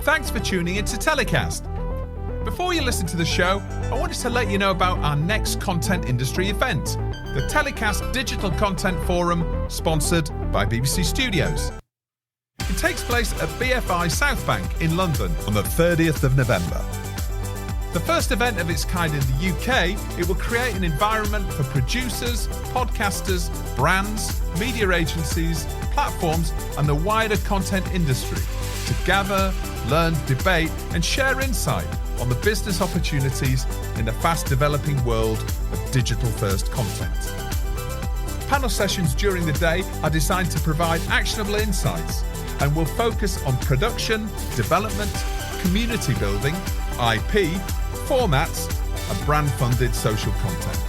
Thanks for tuning in to TellyCast. Before you listen to the show, I wanted to let you know about our next content industry event, the TellyCast Digital Content Forum, sponsored by BBC Studios. It takes place at BFI South Bank in London on the 30th of November. The first event of its kind in the UK, it will create an environment for producers, podcasters, brands, media agencies, platforms and the wider content industry to gather, learn, debate and share insight on the business opportunities in the fast-developing world of digital-first content. Panel sessions during the day are designed to provide actionable insights and will focus on production, development, community building, IP, formats and brand-funded social content.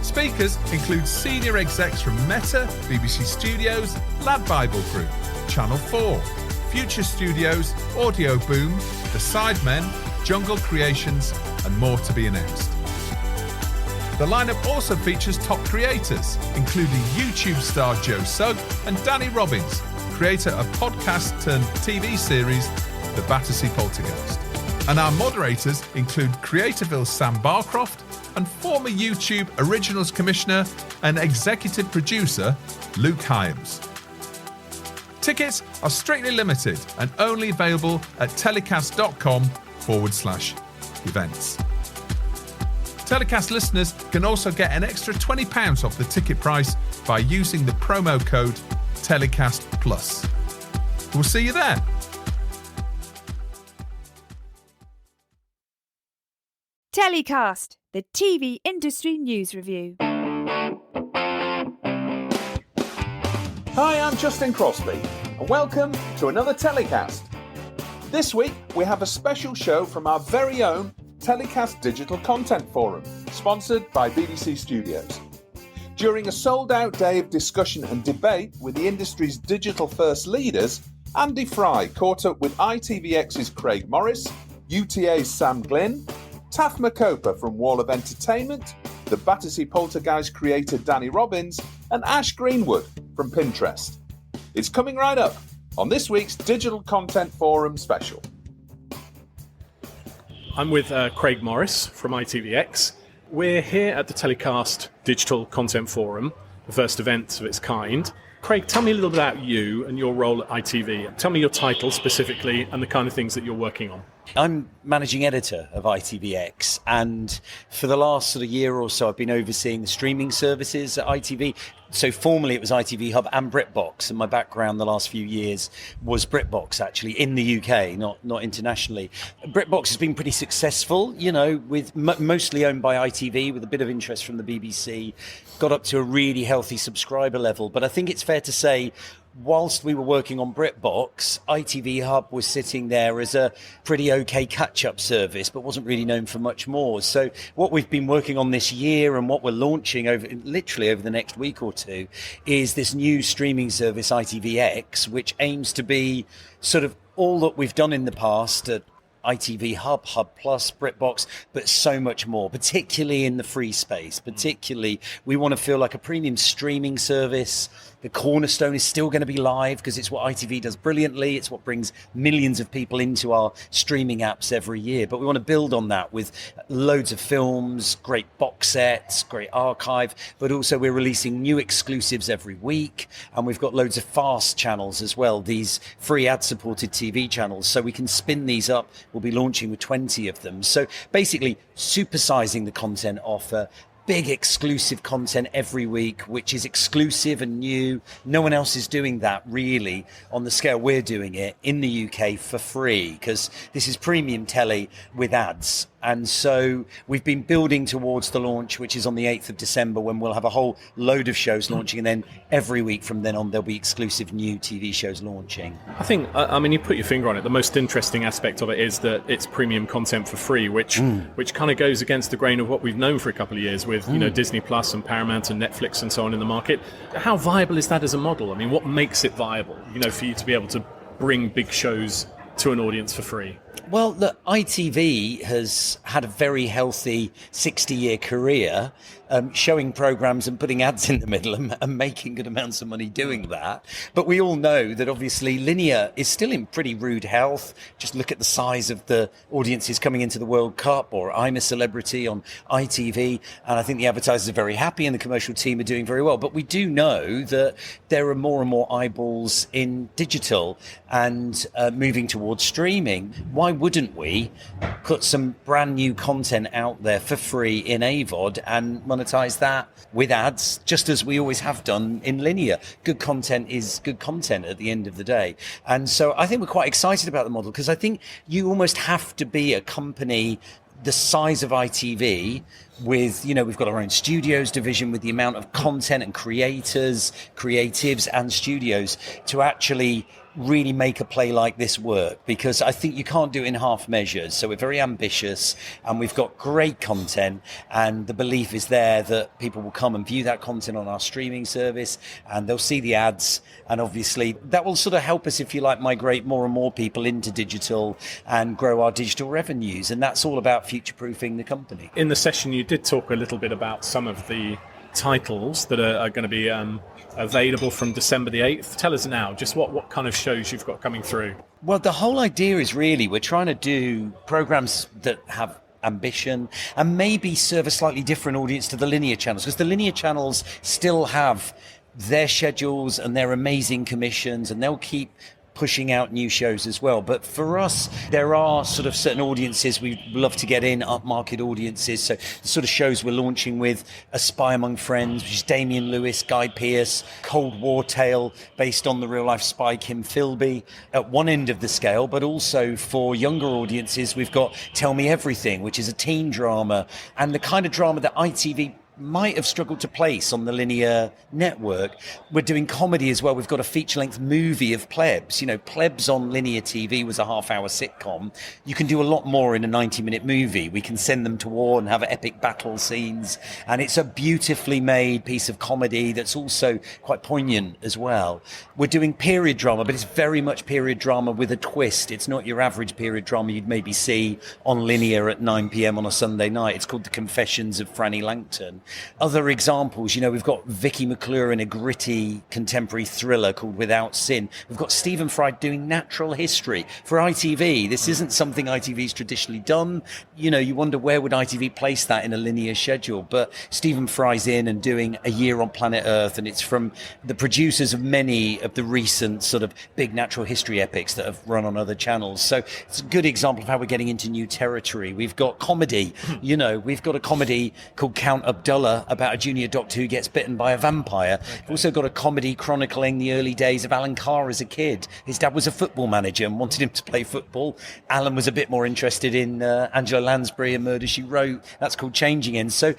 Speakers include senior execs from Meta, BBC Studios, Lad Bible Group, Channel 4, Future Studios, Audio Boom, The Sidemen, Jungle Creations and more to be announced. The lineup also features top creators, including YouTube star Joe Sugg and Danny Robbins, creator of podcast-turned-TV series The Battersea Poltergeist. And our moderators include Creatorville's Sam Barcroft and former YouTube Originals Commissioner and Executive Producer Luke Hyams. Tickets are strictly limited and only available at telecast.com/events. TellyCast listeners can also get an extra £20 off the ticket price by using the promo code TellyCast+. We'll see you there. TellyCast, the TV industry news review. Hi, I'm Justin Crosby, and welcome to another TellyCast. This week, we have a special show from our very own TellyCast Digital Content Forum, sponsored by BBC Studios. During a sold-out day of discussion and debate with the industry's digital-first leaders, Andy Fry caught up with ITVX's Craig Morris, UTA's Sam Glynn, Taff Makopa from Wall of Entertainment, the Battersea Poltergeist creator Danny Robbins, and Ash Greenwood from Pinterest. It's coming right up on this week's Digital Content Forum special. I'm with Craig Morris from ITVX. We're here at the TellyCast Digital Content Forum, the first event of its kind. Craig, tell me a little bit about you and your role at ITV. Tell me your title specifically and the kind of things that you're working on. I'm managing editor of ITVX, and for the last sort of year or so I've been overseeing the streaming services at ITV. So formerly it was ITV Hub and BritBox, and my background the last few years was BritBox actually in the UK, not internationally. BritBox has been pretty successful, you know, with mostly owned by ITV with a bit of interest from the BBC, got up to a really healthy subscriber level. But I think it's fair to say, whilst we were working on BritBox, ITV Hub was sitting there as a pretty okay catch-up service, but wasn't really known for much more. So what we've been working on this year and what we're launching literally over the next week or two is this new streaming service, ITVX, which aims to be sort of all that we've done in the past at ITV Hub, Hub Plus, BritBox, but so much more, particularly in the free space. Particularly, we want to feel like a premium streaming service. The cornerstone is still going to be live because it's what ITV does brilliantly. It's what brings millions of people into our streaming apps every year. But we want to build on that with loads of films, great box sets, great archive, but also we're releasing new exclusives every week. And we've got loads of fast channels as well, these free ad-supported TV channels. So we can spin these up. We'll be launching with 20 of them. So basically supersizing the content offer, big exclusive content every week, which is exclusive and new. No one else is doing that really on the scale we're doing it in the UK for free, because this is premium telly with ads. And so we've been building towards the launch, which is on the 8th of December, when we'll have a whole load of shows launching. And then every week from then on, there'll be exclusive new TV shows launching. I think, I mean, you put your finger on it. The most interesting aspect of it is that it's premium content for free, which kind of goes against the grain of what we've known for a couple of years with, you know, Disney Plus and Paramount and Netflix and so on in the market. How viable is that as a model? I mean, what makes it viable, you know, for you to be able to bring big shows to an audience for free? Well, look, ITV has had a very healthy 60-year career, showing programmes and putting ads in the middle and making good amounts of money doing that. But we all know that obviously linear is still in pretty rude health. Just look at the size of the audiences coming into the World Cup or I'm a Celebrity on ITV. And I think the advertisers are very happy and the commercial team are doing very well. But we do know that there are more and more eyeballs in digital and moving towards streaming. Why wouldn't we put some brand new content out there for free in AVOD and monetize that with ads, just as we always have done in linear? Good content is good content at the end of the day. And so I think we're quite excited about the model, because I think you almost have to be a company the size of ITV with, we've got our own studios division with the amount of content and creatives and studios to actually really make a play like this work, because I think you can't do it in half measures. So we're very ambitious and we've got great content, and the belief is there that people will come and view that content on our streaming service and they'll see the ads, and obviously that will sort of help us, if you like, migrate more and more people into digital and grow our digital revenues, and that's all about future-proofing the company. In the session you did talk a little bit about some of the titles that are going to be available from December the 8th. Tell us now, just what kind of shows you've got coming through. Well, the whole idea is really we're trying to do programs that have ambition and maybe serve a slightly different audience to the linear channels, because the linear channels still have their schedules and their amazing commissions, and they'll keep pushing out new shows as well. But for us, there are sort of certain audiences we'd love to get in, upmarket audiences. So the sort of shows we're launching with A Spy Among Friends, which is Damian Lewis, Guy Pearce, Cold War tale based on the real life spy Kim Philby at one end of the scale. But also for younger audiences, we've got Tell Me Everything, which is a teen drama, and the kind of drama that ITV might have struggled to place on the linear network. We're doing comedy as well. We've got a feature-length movie of Plebs. Plebs on linear TV was a half-hour sitcom. You can do a lot more in a 90-minute movie. We can send them to war and have epic battle scenes. And it's a beautifully made piece of comedy that's also quite poignant as well. We're doing period drama, but it's very much period drama with a twist. It's not your average period drama you'd maybe see on linear at 9 p.m. on a Sunday night. It's called The Confessions of Franny Langton. Other examples, we've got Vicky McClure in a gritty contemporary thriller called Without Sin. We've got Stephen Fry doing natural history for ITV. This isn't something ITV's traditionally done. You wonder where would ITV place that in a linear schedule. But Stephen Fry's in and doing A Year on Planet Earth, and it's from the producers of many of the recent sort of big natural history epics that have run on other channels. So it's a good example of how we're getting into new territory. We've got comedy. We've got a comedy called Count Abdullah about a junior doctor who gets bitten by a vampire. We've also got a comedy chronicling the early days of Alan Carr as a kid. His dad was a football manager and wanted him to play football. Alan was a bit more interested in Angela Lansbury and Murder, She Wrote. That's called Changing Ends. So,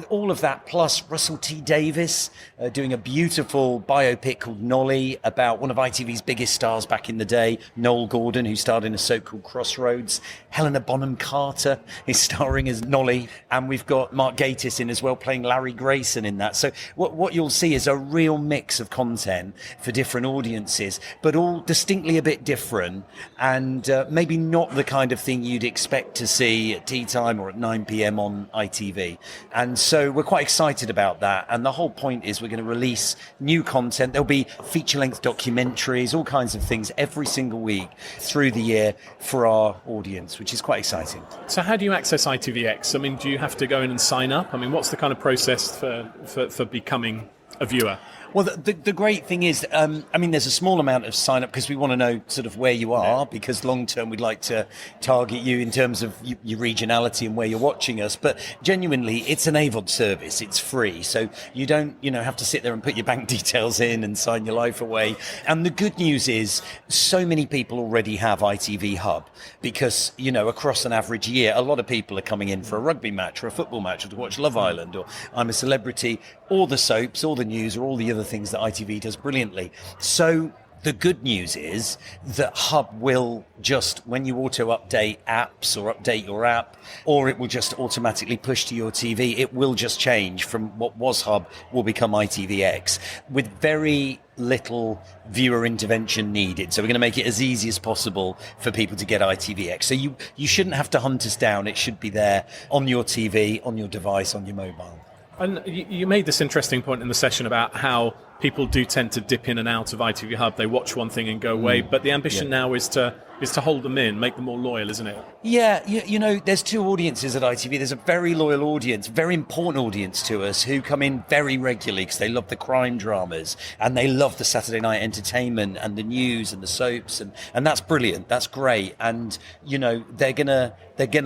all of that, plus Russell T Davies doing a beautiful biopic called Nolly about one of ITV's biggest stars back in the day, Noel Gordon, who starred in a soap called Crossroads. Helena Bonham Carter is starring as Nolly. And we've got Mark Gatiss in as well, playing Larry Grayson in that. So what you'll see is a real mix of content for different audiences, but all distinctly a bit different, and maybe not the kind of thing you'd expect to see at tea time or at 9 p.m. on ITV. And so we're quite excited about that. And the whole point is we're going to release new content. There'll be feature-length documentaries, all kinds of things every single week through the year for our audience, which is quite exciting. So how do you access ITVX? Do you have to go in and sign up? What's the kind of process for becoming a viewer? Well, the great thing is, there's a small amount of sign up because we want to know sort of where you are, because long term we'd like to target you in terms of your regionality and where you're watching us. But genuinely, it's an AVOD service. It's free. So you don't, have to sit there and put your bank details in and sign your life away. And the good news is so many people already have ITV Hub because, across an average year, a lot of people are coming in for a rugby match or a football match or to watch Love Island or I'm a Celebrity or the soaps or the news or all the other things that ITV does brilliantly. So the good news is that Hub will just, when you auto-update apps or update your app, or it will just automatically push to your TV, it will just change from what was Hub will become ITVX with very little viewer intervention needed. So we're going to make it as easy as possible for people to get ITVX. So you shouldn't have to hunt us down. It should be there on your TV, on your device, on your mobile. And you made this interesting point in the session about how people do tend to dip in and out of ITV Hub. They watch one thing and go away, but the ambition now is to hold them in, make them more loyal, isn't it? Yeah, you know, there's two audiences at ITV. There's a very loyal audience, very important audience to us, who come in very regularly because they love the crime dramas and they love the Saturday night entertainment and the news and the soaps, and that's brilliant. That's great. And, you know, they're gonna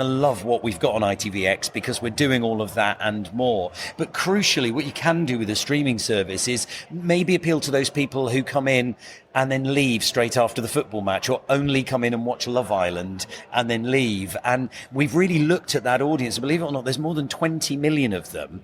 love what we've got on ITVX because we're doing all of that and more. But crucially, what you can do with a streaming service is maybe appeal to those people who come in and then leave straight after the football match, or only come in and watch Love Island and then leave. And we've really looked at that audience. Believe it or not, there's more than 20 million of them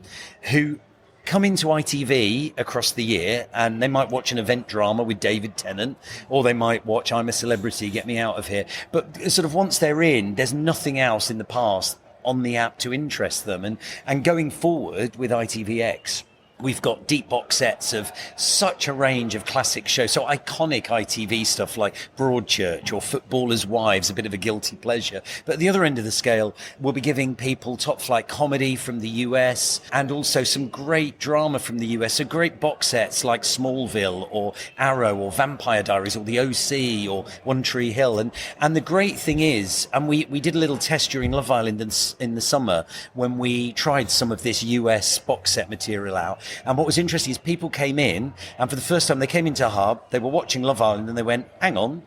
who come into ITV across the year, and they might watch an event drama with David Tennant, or they might watch I'm a Celebrity, Get Me Out of Here. But sort of once they're in, there's nothing else in the past on the app to interest them. And going forward with ITVX, we've got deep box sets of such a range of classic shows. So iconic ITV stuff like Broadchurch or Footballers' Wives, a bit of a guilty pleasure. But at the other end of the scale, we'll be giving people top flight comedy from the US and also some great drama from the US. So great box sets like Smallville or Arrow or Vampire Diaries or The OC or One Tree Hill. And the great thing is, and we did a little test during Love Island in the summer when we tried some of this US box set material out. And what was interesting is people came in, and for the first time they came into Hub, they were watching Love Island, and they went, hang on,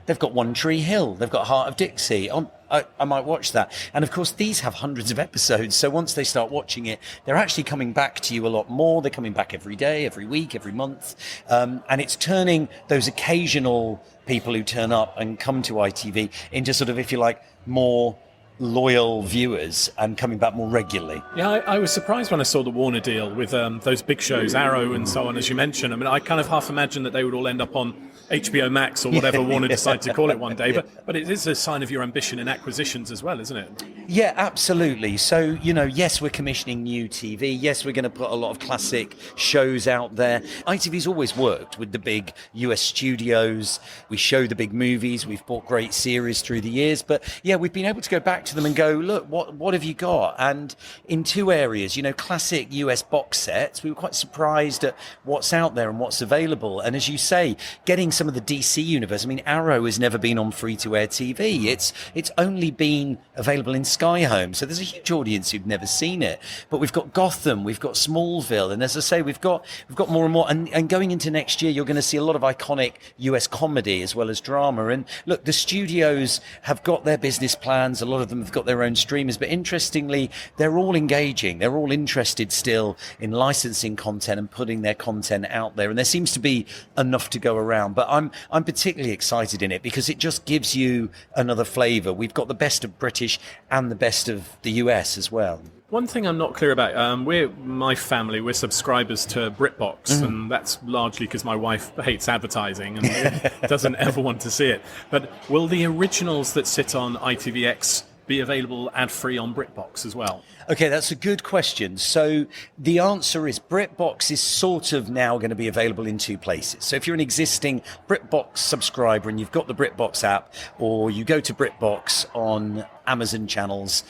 they've got One Tree Hill, they've got Heart of Dixie, I might watch that. And of course, these have hundreds of episodes, so once they start watching it, they're actually coming back to you a lot more. They're coming back every day, every week, every month. And it's turning those occasional people who turn up and come to ITV into sort of, if you like, more loyal viewers and coming back more regularly. Yeah, I was surprised when I saw the Warner deal with those big shows, Arrow and so on, as you mentioned. I mean, I kind of half imagined that they would all end up on HBO Max or whatever Warner decided to call it one day. But it is a sign of your ambition in acquisitions as well, isn't it? Yeah, absolutely. So, you know, yes, we're commissioning new TV. Yes, we're going to put a lot of classic shows out there. ITV's always worked with the big US studios. We show the big movies. We've bought great series through the years. But yeah, we've been able to go back to them and go, look, what have you got? And in two areas, you know, classic US box sets, we were quite surprised at what's out there and what's available. And as you say, getting some of the DC universe, I mean, Arrow has never been on free-to-air TV. It's only been available in Sky Home. So there's a huge audience who've never seen it. But we've got Gotham, we've got Smallville. And as I say, we've got more and more. And going into next year, you're going to see a lot of iconic US comedy as well as drama. And look, the studios have got their business plans. A lot of them have got their own streamers. But interestingly, they're all engaging. They're all interested still in licensing content and putting their content out there. And there seems to be enough to go around. But I'm particularly excited in it because it just gives you another flavour. We've got the best of British and the best of the US as well. One thing I'm not clear about, we're subscribers to BritBox, and that's largely because my wife hates advertising and doesn't ever want to see it. But will the originals that sit on ITVX be available ad-free on BritBox as well? Okay, that's a good question. So the answer is BritBox is sort of now going to be available in two places. So if you're an existing BritBox subscriber and you've got the BritBox app, or you go to BritBox on Amazon channels,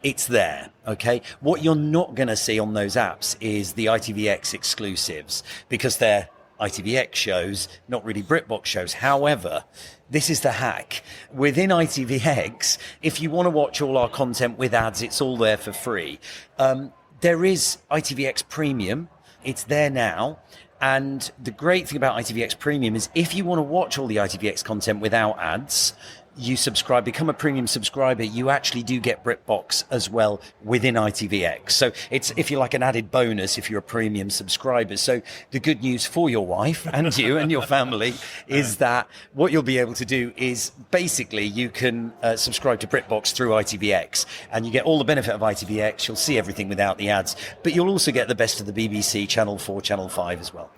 it's there, okay? What you're not going to see on those apps is the ITVX exclusives because they're ITVX shows, not really BritBox shows. However, this is the hack. Within ITVX, if you want to watch all our content with ads, it's all there for free. There is ITVX Premium. It's there now. And the great thing about ITVX Premium is if you want to watch all the ITVX content without ads, you subscribe, become a premium subscriber, you actually do get BritBox as well within ITVX. So it's, if you like, an added bonus if you're a premium subscriber. So the good news for your wife and you and your family is that what you'll be able to do is basically you can subscribe to BritBox through ITVX and you get all the benefit of ITVX. You'll see everything without the ads, but you'll also get the best of the BBC, Channel 4, Channel 5 as well.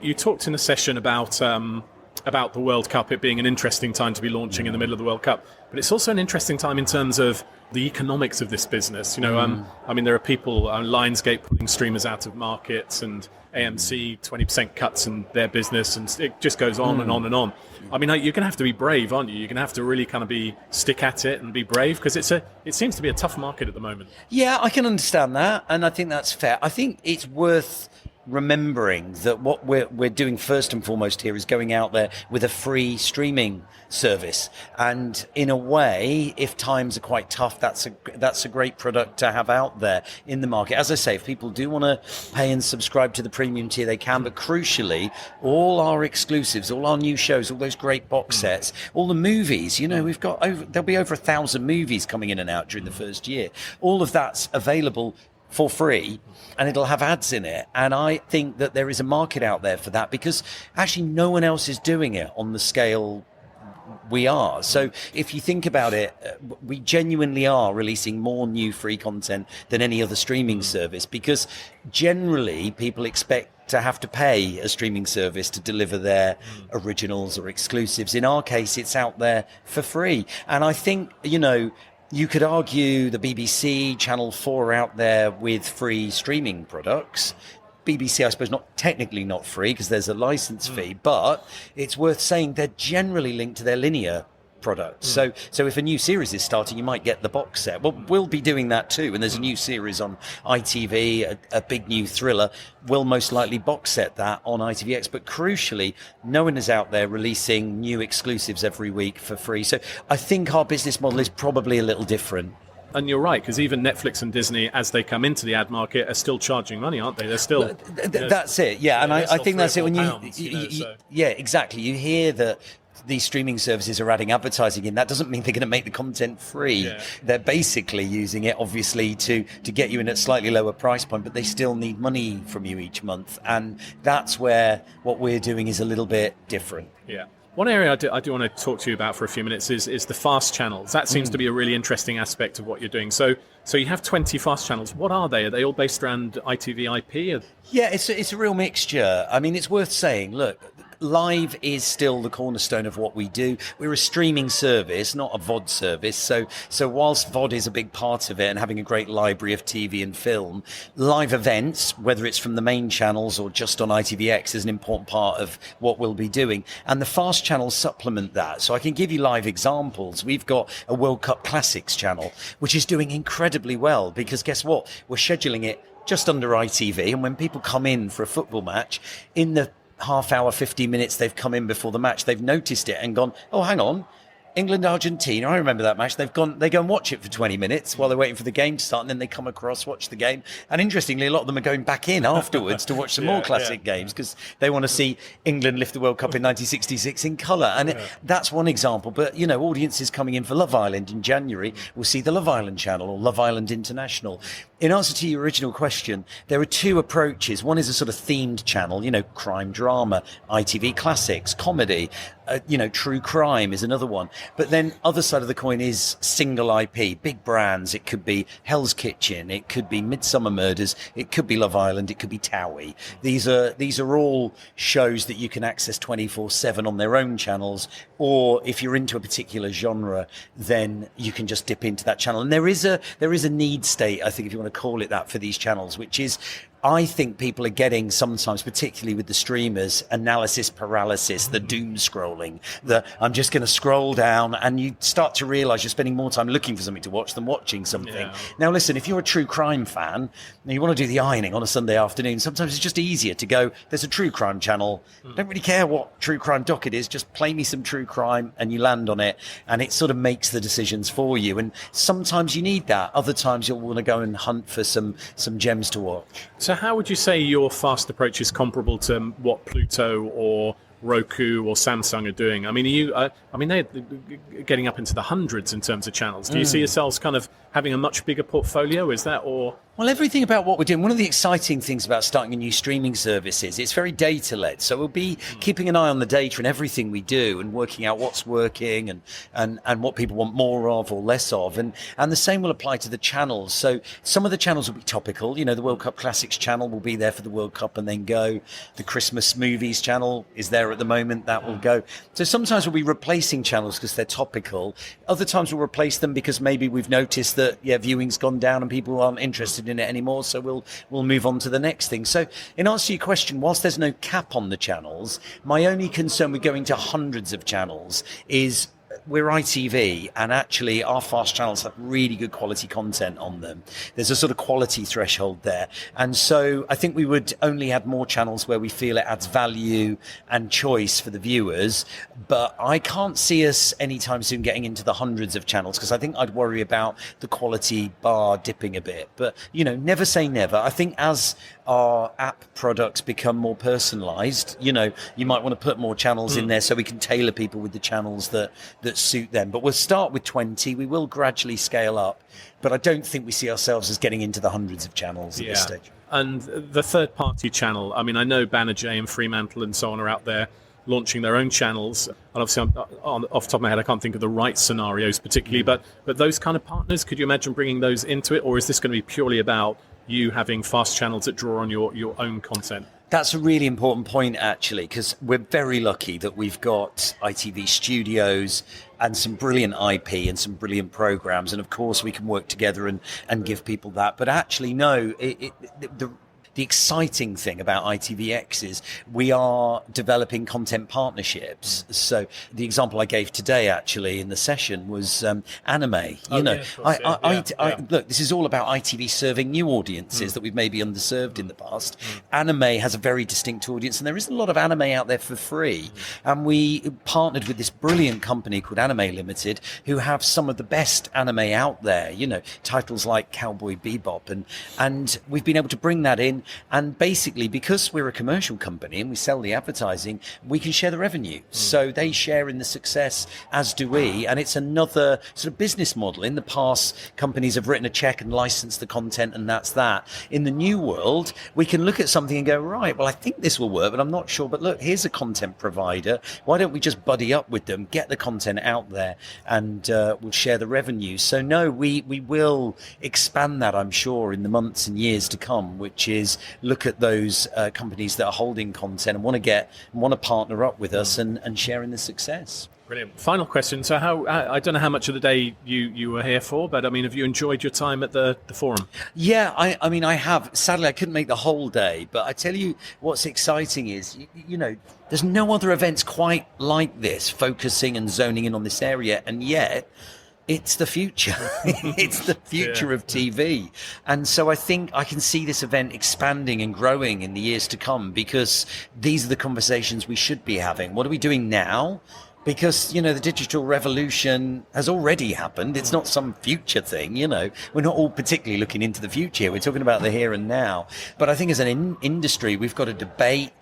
You talked in a session about the World Cup, it being an interesting time to be launching in the middle of the World Cup. But it's also an interesting time in terms of the economics of this business. You know, I mean, there are people, Lionsgate pulling streamers out of markets and AMC 20% cuts in their business, and it just goes on and on and on. I mean, you're going to have to be brave, aren't you? You're going to have to really kind of stick at it and be brave, because it seems to be a tough market at the moment. Yeah, I can understand that, and I think that's fair. I think it's worth remembering that what we're doing first and foremost here is going out there with a free streaming service, and in a way, if times are quite tough, that's a great product to have out there in the market. As I say, if people do want to pay and subscribe to the premium tier, they can, but crucially, all our exclusives, all our new shows, all those great box sets, all the movies, we've got there'll be over 1,000 movies coming in and out during the first year. All of that's available for free, and it'll have ads in it. And I think that there is a market out there for that, because actually no one else is doing it on the scale we are. So if you think about it, we genuinely are releasing more new free content than any other streaming service, because generally people expect to have to pay a streaming service to deliver their originals or exclusives. In our case, it's out there for free. And I think, you could argue the BBC, Channel 4 are out there with free streaming products. BBC, I suppose, technically not free because there's a license fee, but it's worth saying they're generally linked to their linear products. So if a new series is starting, you might get the box set. Well, we'll be doing that too. And there's a new series on ITV, a big new thriller. We'll most likely box set that on ITVX. But crucially, no one is out there releasing new exclusives every week for free. So I think our business model is probably a little different. And you're right, because even Netflix and Disney, as they come into the ad market, are still charging money, aren't they? They're still... That's it, yeah. And I think that's it. When pounds, yeah, exactly. You hear that these streaming services are adding advertising in. That doesn't mean they're going to make the content free. Yeah. They're basically using it, obviously, to get you in at a slightly lower price point, but they still need money from you each month. And that's where what we're doing is a little bit different. Yeah. One area I do want to talk to you about for a few minutes is the fast channels. That seems to be a really interesting aspect of what you're doing. So you have 20 fast channels. What are they? Are they all based around ITV IP? Yeah, it's a real mixture. I mean, it's worth saying, look, live is still the cornerstone of what we do. We're a streaming service, not a VOD service. So whilst VOD is a big part of it and having a great library of TV and film, live events, whether it's from the main channels or just on ITVX, is an important part of what we'll be doing. And the fast channels supplement that. So I can give you live examples. We've got a World Cup Classics channel, which is doing incredibly well, because guess what? We're scheduling it just under ITV. And when people come in for a football match, in the half hour, 15 minutes they've come in before the match, they've noticed it and gone, oh, hang on, England, Argentina, I remember that match. They go and watch it for 20 minutes while they're waiting for the game to start, and then they come across, watch the game. And interestingly, a lot of them are going back in afterwards to watch some more classic games, because they want to see England lift the World Cup in 1966 in colour. And that's one example. But, audiences coming in for Love Island in January will see the Love Island channel or Love Island International. In answer to your original question, there are two approaches. One is a sort of themed channel, crime drama, ITV classics, comedy, true crime is another one. But then other side of the coin is single IP, big brands. It could be Hell's Kitchen, it could be Midsummer Murders, it could be Love Island, it could be Towie. These are all shows that you can access 24/7 on their own channels, or if you're into a particular genre, then you can just dip into that channel. And there is a need state, I think, if you want to call it that, for these channels, which is, I think people are getting sometimes, particularly with the streamers, analysis paralysis, the doom scrolling, I'm just going to scroll down, and you start to realise you're spending more time looking for something to watch than watching something. Yeah. Now listen, if you're a true crime fan and you want to do the ironing on a Sunday afternoon, sometimes it's just easier to go, there's a true crime channel. Don't really care what true crime doc it is, just play me some true crime, and you land on it, and it sort of makes the decisions for you. And sometimes you need that. Other times you'll want to go and hunt for some gems to watch. So how would you say your fast approach is comparable to what Pluto or Roku or Samsung are doing? I mean, they're getting up into the hundreds in terms of channels. Do you see yourselves kind of having a much bigger portfolio? Is that, or? Well, everything about what we're doing, one of the exciting things about starting a new streaming service is it's very data-led. So we'll be keeping an eye on the data and everything we do, and working out what's working and what people want more of or less of. And the same will apply to the channels. So some of the channels will be topical. The World Cup Classics channel will be there for the World Cup and then go. The Christmas movies channel is there at the moment. That will go. So sometimes we'll be replacing channels because they're topical. Other times we'll replace them because maybe we've noticed that, viewing's gone down and people aren't interested in it anymore, so we'll move on to the next thing. So in answer to your question, whilst there's no cap on the channels, my only concern with going to hundreds of channels is we're ITV, and actually our fast channels have really good quality content on them. There's a sort of quality threshold there. And so I think we would only have more channels where we feel it adds value and choice for the viewers. But I can't see us anytime soon getting into the hundreds of channels, because I think I'd worry about the quality bar dipping a bit. But, never say never. I think as our app products become more personalized, you might want to put more channels in there so we can tailor people with the channels that suit them. But we'll start with 20. We will gradually scale up, but I don't think we see ourselves as getting into the hundreds of channels at this stage. And the third-party channel, I mean, I know Banijay and Fremantle and so on are out there launching their own channels. And obviously, off the top of my head, I can't think of the right scenarios particularly, but those kind of partners, could you imagine bringing those into it? Or is this going to be purely about you having fast channels that draw on your own content? That's a really important point, actually, because we're very lucky that we've got ITV studios and some brilliant IP and some brilliant programs. And of course, we can work together and give people that. But actually, no, the exciting thing about ITVX is we are developing content partnerships. So the example I gave today, actually, in the session was anime. Look, this is all about ITV serving new audiences that we've maybe underserved in the past. Anime has a very distinct audience, and there isn't a lot of anime out there for free. And we partnered with this brilliant company called Anime Limited, who have some of the best anime out there, titles like Cowboy Bebop. And we've been able to bring that in. And basically, because we're a commercial company and we sell the advertising, we can share the revenue. So they share in the success, as do we. And it's another sort of business model. In the past, companies have written a check and licensed the content, and that's that. In the new world, we can look at something and go, right, well, I think this will work, but I'm not sure. But look, here's a content provider. Why don't we just buddy up with them, get the content out there, and we'll share the revenue. So no, we will expand that, I'm sure, in the months and years to come, which is look at those companies that are holding content and want to partner up with us and share in the success. Brilliant. Final question. So I don't know how much of the day you were here for, but I mean, have you enjoyed your time at the forum? Yeah, I mean, I have. Sadly, I couldn't make the whole day, but I tell you what's exciting is, there's no other events quite like this, focusing and zoning in on this area, and yet it's the future. It's the future of TV. And so I think I can see this event expanding and growing in the years to come, because these are the conversations we should be having. What are we doing now? Because, the digital revolution has already happened. It's not some future thing, We're not all particularly looking into the future. We're talking about the here and now. But I think as an industry, we've got to debate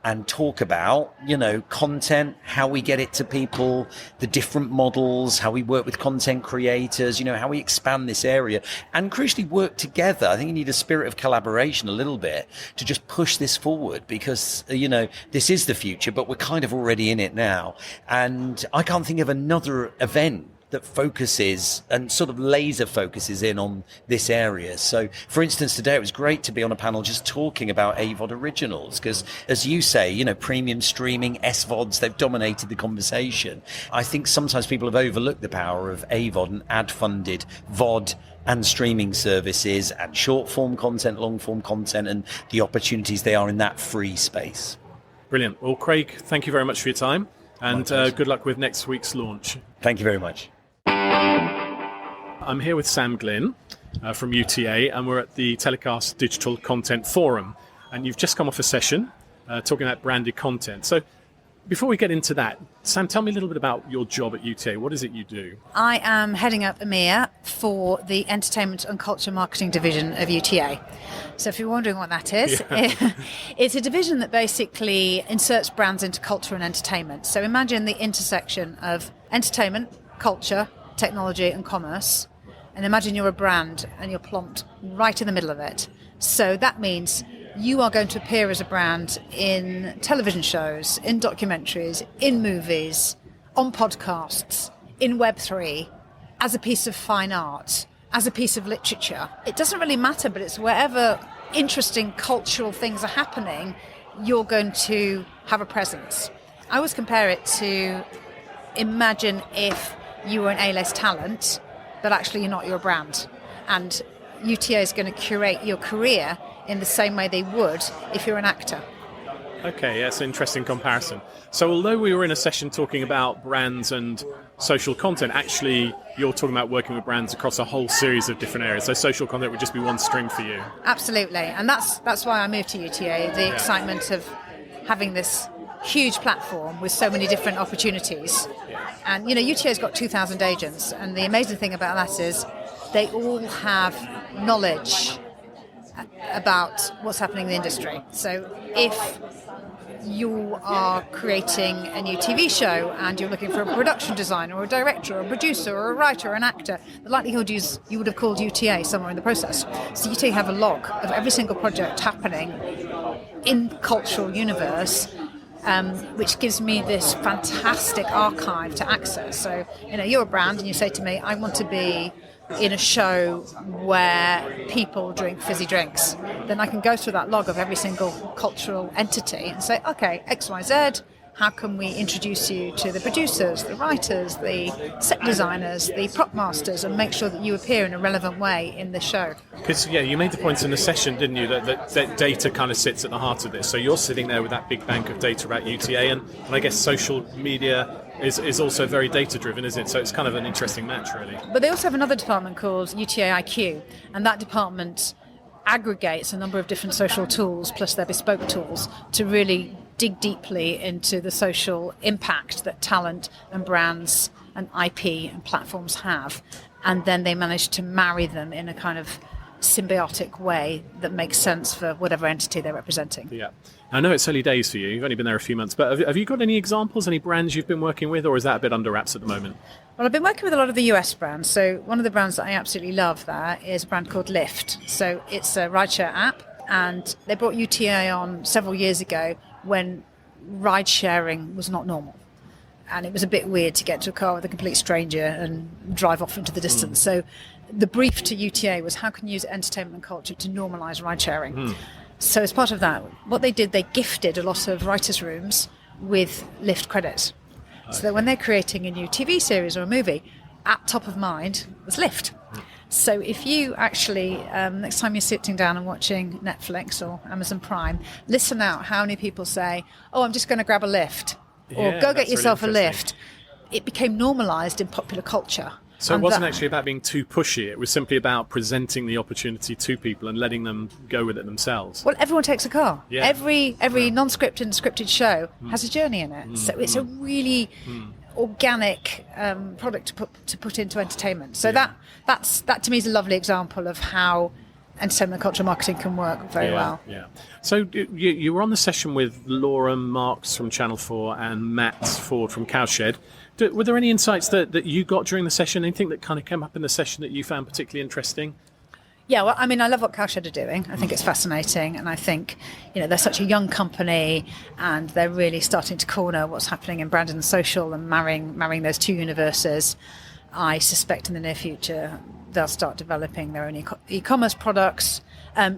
and talk about, content, how we get it to people, the different models, how we work with content creators, how we expand this area, and crucially work together. I think you need a spirit of collaboration a little bit to just push this forward, because, this is the future, but we're kind of already in it now. And I can't think of another event that focuses and sort of laser focuses in on this area. So, for instance, today it was great to be on a panel just talking about AVOD originals, because, as you say, premium streaming, SVODs, they've dominated the conversation. I think sometimes people have overlooked the power of AVOD and ad-funded VOD and streaming services and short-form content, long-form content, and the opportunities they are in that free space. Brilliant. Well, Craig, thank you very much for your time, and good luck with next week's launch. Thank you very much. I'm here with Sam Glynn from UTA, and we're at the TellyCast Digital Content Forum. And you've just come off a session talking about branded content. So before we get into that, Sam, tell me a little bit about your job at UTA. What is it you do? I am heading up EMEA for the Entertainment and Culture Marketing Division of UTA. So if you're wondering what that is, it's a division that basically inserts brands into culture and entertainment. So imagine the intersection of entertainment, culture, technology and commerce, and imagine you're a brand and you're plonked right in the middle of it. So that means you are going to appear as a brand in television shows, in documentaries, in movies, on podcasts, in Web3, as a piece of fine art, as a piece of literature. It doesn't really matter, but it's wherever interesting cultural things are happening, you're going to have a presence. I always compare it to, imagine if you were an A-list talent, but actually you're not, you're a brand. And UTA is going to curate your career in the same way they would if you're an actor. Okay, that's an interesting comparison. So although we were in a session talking about brands and social content, actually you're talking about working with brands across a whole series of different areas. So social content would just be one string for you. Absolutely. And that's why I moved to UTA, the excitement of having this huge platform with so many different opportunities. And, UTA's got 2,000 agents. And the amazing thing about that is they all have knowledge about what's happening in the industry. So if you are creating a new TV show and you're looking for a production designer or a director or a producer or a writer or an actor, the likelihood is you would have called UTA somewhere in the process. So UTA have a log of every single project happening in the cultural universe, which gives me this fantastic archive to access. So, you're a brand and you say to me, I want to be in a show where people drink fizzy drinks, then I can go through that log of every single cultural entity and say, okay, X, Y, Z, how can we introduce you to the producers, the writers, the set designers, the prop masters, and make sure that you appear in a relevant way in the show? Because, you made the point in the session, didn't you, that data kind of sits at the heart of this. So you're sitting there with that big bank of data about UTA, and I guess social media is also very data-driven, isn't it? So it's kind of an interesting match, really. But they also have another department called UTA IQ, and that department aggregates a number of different social tools, plus their bespoke tools, to really dig deeply into the social impact that talent and brands and IP and platforms have. And then they manage to marry them in a kind of symbiotic way that makes sense for whatever entity they're representing. Yeah. I know it's early days for you. You've only been there a few months, but have you got any examples, any brands you've been working with, or is that a bit under wraps at the moment? Well, I've been working with a lot of the US brands. So one of the brands that I absolutely love there is a brand called Lyft. So it's a rideshare app, and they brought UTA on several years ago when ride sharing was not normal. And it was a bit weird to get to a car with a complete stranger and drive off into the distance. So the brief to UTA was, how can you use entertainment and culture to normalise ride sharing? So as part of that, what they did, they gifted a lot of writers' rooms with Lyft credits. So that when they're creating a new TV series or a movie, at top of mind was Lyft. So if you actually, next time you're sitting down and watching Netflix or Amazon Prime, listen out how many people say, oh, I'm just going to grab a lift, or go get yourself a lift. It became normalised in popular culture. So it wasn't actually about being too pushy. It was simply about presenting the opportunity to people and letting them go with it themselves. Well, everyone takes a car. Yeah. Every non-scripted and scripted show has a journey in it. So it's a really organic product to put into entertainment. So that to me is a lovely example of how entertainment and cultural marketing can work very well. Yeah. So you were on the session with Laura Marks from Channel 4 and Matt Ford from Cowshed. Were there any insights that you got during the session? Anything that kind of came up in the session that you found particularly interesting? Yeah, well, I mean, I love what Cowshed are doing. I think it's fascinating, and I think, they're such a young company, and they're really starting to corner what's happening in brand and social and marrying those two universes. I suspect in the near future they'll start developing their own e-commerce products.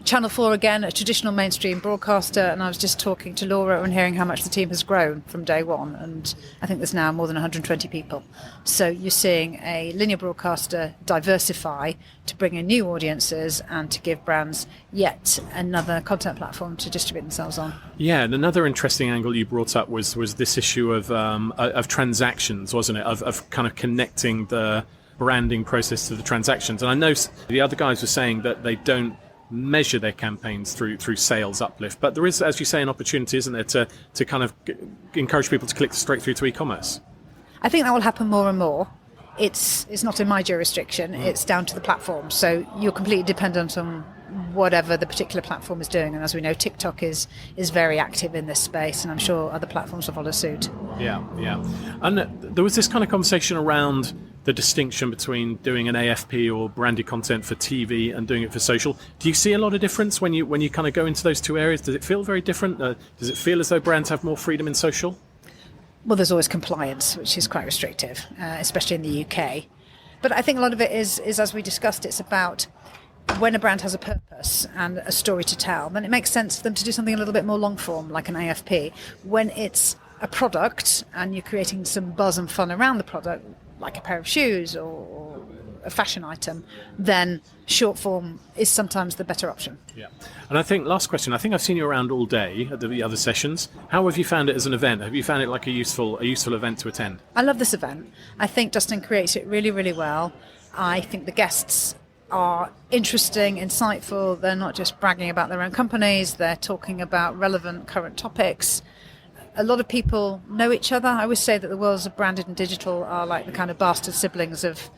Channel 4, again, a traditional mainstream broadcaster, and I was just talking to Laura and hearing how much the team has grown from day one, and I think there's now more than 120 people. So you're seeing a linear broadcaster diversify to bring in new audiences and to give brands yet another content platform to distribute themselves on. Yeah, and another interesting angle you brought up was this issue of transactions, wasn't it? Of kind of connecting the branding process to the transactions. And I know the other guys were saying that they don't measure their campaigns through sales uplift, but there is, as you say, an opportunity, isn't there, to kind of encourage people to click straight through to e-commerce? I think that will happen more and more. It's not in my jurisdiction, it's down to the platform, so you're completely dependent on whatever the particular platform is doing, and as we know, TikTok is very active in this space, and I'm sure other platforms will follow suit. Yeah. And there was this kind of conversation around the distinction between doing an AFP or branded content for TV and doing it for social. Do you see a lot of difference when you kind of go into those two areas? Does it feel very different? Does it feel as though brands have more freedom in social? Well, there's always compliance, which is quite restrictive, especially in the UK. But I think a lot of it is, as we discussed, it's about when a brand has a purpose and a story to tell, then it makes sense for them to do something a little bit more long form, like an AFP. When it's a product and you're creating some buzz and fun around the product, like a pair of shoes or a fashion item, then short form is sometimes the better option. Yeah. And I think, last question, I think I've seen you around all day at the other sessions. How have you found it as an event? Have you found it like a useful event to attend? I love this event. I think Justin creates it really, really well. I think the guests are interesting, insightful. They're not just bragging about their own companies, they're talking about relevant current topics. A lot of people know each other. I always say that the worlds of branded and digital are like the kind of bastard siblings of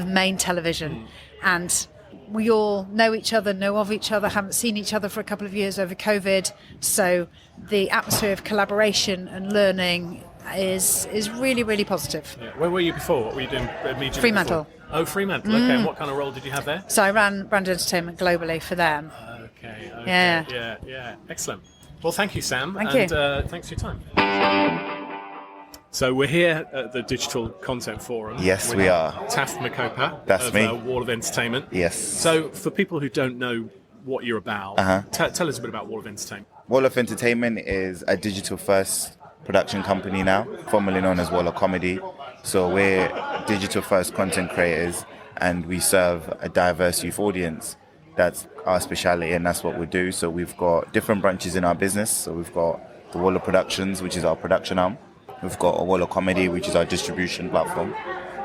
main television. And we all know each other, know of each other, haven't seen each other for a couple of years over COVID. So the atmosphere of collaboration and learning is really, really positive. Yeah. Where were you before? What were you doing immediately Fremantle. before? Oh, Fremantle. Okay. And what kind of role did you have there? So I ran brand entertainment globally for them. Okay. Yeah. Excellent. Well, thank you, Sam. Thank and you. Thanks for your time. So we're here at the Digital Content Forum. Yes, with we are. Taff Makopa That's of me. Wall of Entertainment. Yes. So for people who don't know what you're about, tell us a bit about Wall of Entertainment. Wall of Entertainment is a digital-first production company now, formerly known as Wall of Comedy. So we're digital-first content creators, and we serve a diverse youth audience. That's our speciality, and that's what we do. So we've got different branches in our business. So we've got the Wall of Productions, which is our production arm. We've got a Wall of Comedy, which is our distribution platform.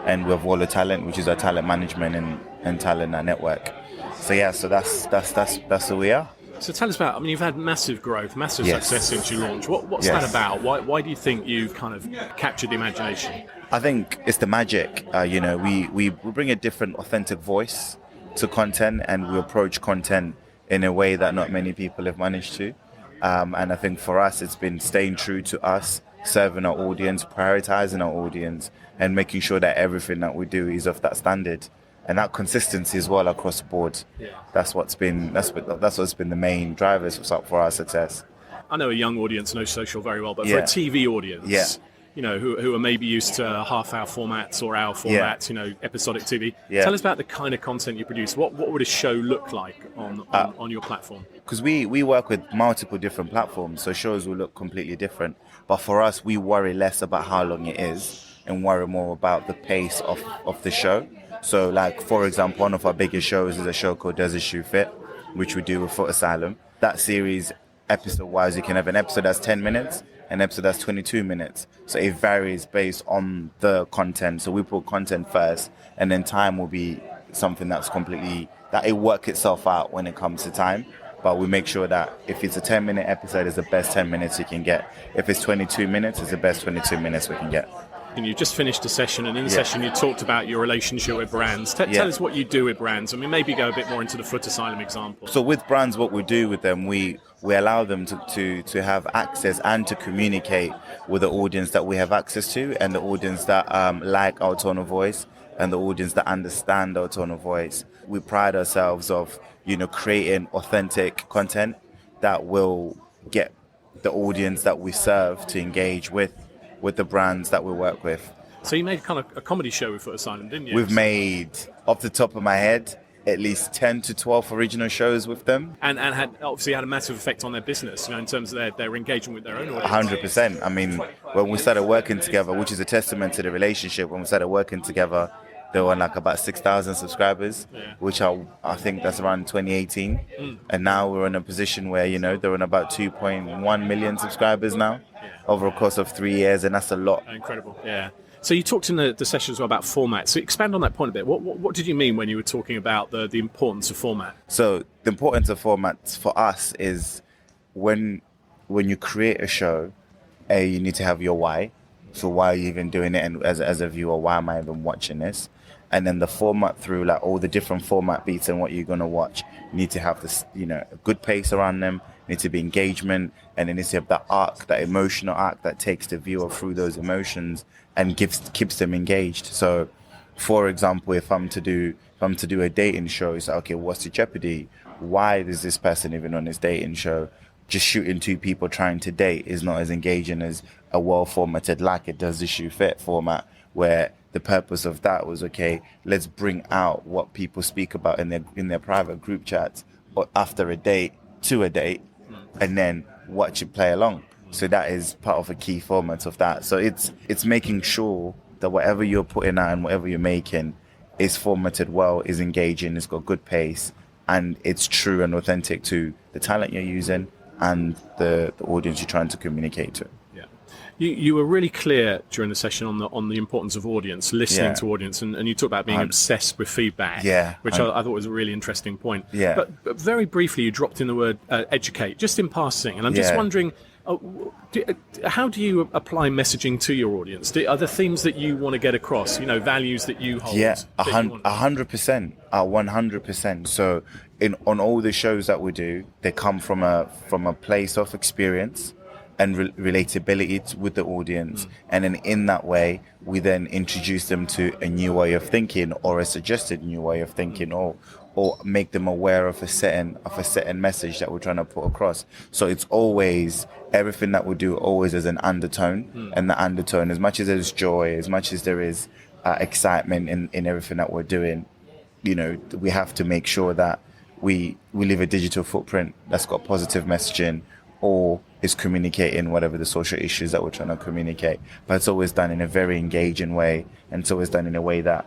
And we have Wall of Talent, which is our talent management and talent network. So yeah, so that's who we are. So tell us about, you've had massive growth, massive Yes. success since you launched. What's Yes. that about? Why do you think you've kind of captured the imagination? I think it's the magic. We bring a different, authentic voice to content, and we approach content in a way that not many people have managed to. And I think for us, it's been staying true to us, serving our audience, prioritizing our audience, and making sure that everything that we do is of that standard. And that consistency as well across the board. Yeah. That's what's been the main drivers for our success. I know a young audience knows social very well, but for Yeah. a TV audience, Yeah. who are maybe used to half-hour formats or hour formats, episodic TV, Yeah. tell us about the kind of content you produce. What would a show look like on your platform? Because we work with multiple different platforms, so shows will look completely different. But for us, we worry less about how long it is and worry more about the pace of the show. So, like, for example, one of our biggest shows is a show called Does This Shoe Fit, which we do with Foot Asylum. That series, episode-wise, you can have an episode that's 10 minutes, an episode that's 22 minutes. So it varies based on the content. So we put content first, and then time will be something that it works itself out when it comes to time. But we make sure that if it's a 10-minute episode, it's the best 10 minutes you can get. If it's 22 minutes, it's the best 22 minutes we can get. And you just finished a session, and in the Yeah. session you talked about your relationship with brands. Tell us what you do with brands. Maybe go a bit more into the Foot Asylum example. So with brands, what we do with them, we allow them to have access and to communicate with the audience that we have access to, and the audience that like our tone of voice, and the audience that understand our tone of voice. We pride ourselves of creating authentic content that will get the audience that we serve to engage with the brands that we work with. So you made kind of a comedy show with Foot Asylum, didn't you? We've made, off the top of my head, at least 10 to 12 original shows with them. And had obviously had a massive effect on their business, in terms of their engagement with their own audience. 100%. When we started working together, which is a testament to the relationship, when we started working together, there were like about 6,000 subscribers, which I think that's around 2018. And now we're in a position where, they're on about 2.1 million subscribers now over a course of 3 years, and that's a lot. Incredible, yeah. So you talked in the session as well about format. So expand on that point a bit. What did you mean when you were talking about the importance of format? So the importance of formats for us is when you create a show, you need to have your why. So why are you even doing it? And as a viewer, why am I even watching this? And then the format through all the different format beats and what you're going to watch need to have this, a good pace around them, need to be engagement, and it needs to have that arc, that emotional arc that takes the viewer through those emotions and keeps them engaged. So, for example, if I'm to do a dating show, it's like, okay, what's the jeopardy? Why is this person even on this dating show? Just shooting two people trying to date is not as engaging as a well-formatted, like it Does This Shoe Fit format, where the purpose of that was, okay, let's bring out what people speak about in their private group chats or after a date to a date, and then watch it play along. So that is part of a key format of that. So it's making sure that whatever you're putting out and whatever you're making is formatted well, is engaging, it's got good pace, and it's true and authentic to the talent you're using and the audience you're trying to communicate to. Yeah. You were really clear during the session on the importance of audience, listening to audience, and you talked about being obsessed with feedback, which I thought was a really interesting point. Yeah. But very briefly, you dropped in the word educate, just in passing, and I'm just wondering, how do you apply messaging to your audience? Are there themes that you want to get across, values that you hold? Yeah, 100%, 100%. So on all the shows that we do, they come from a place of experience and relatability with the audience, and then in that way we then introduce them to a new way of thinking, or a suggested new way of thinking, or make them aware of a certain message that we're trying to put across. So it's always, everything that we do always has an undertone, and the undertone, as much as there's joy, as much as there is excitement in everything that we're doing, we have to make sure that we leave a digital footprint that's got positive messaging, or is communicating whatever the social issues that we're trying to communicate. But it's always done in a very engaging way, and it's always done in a way that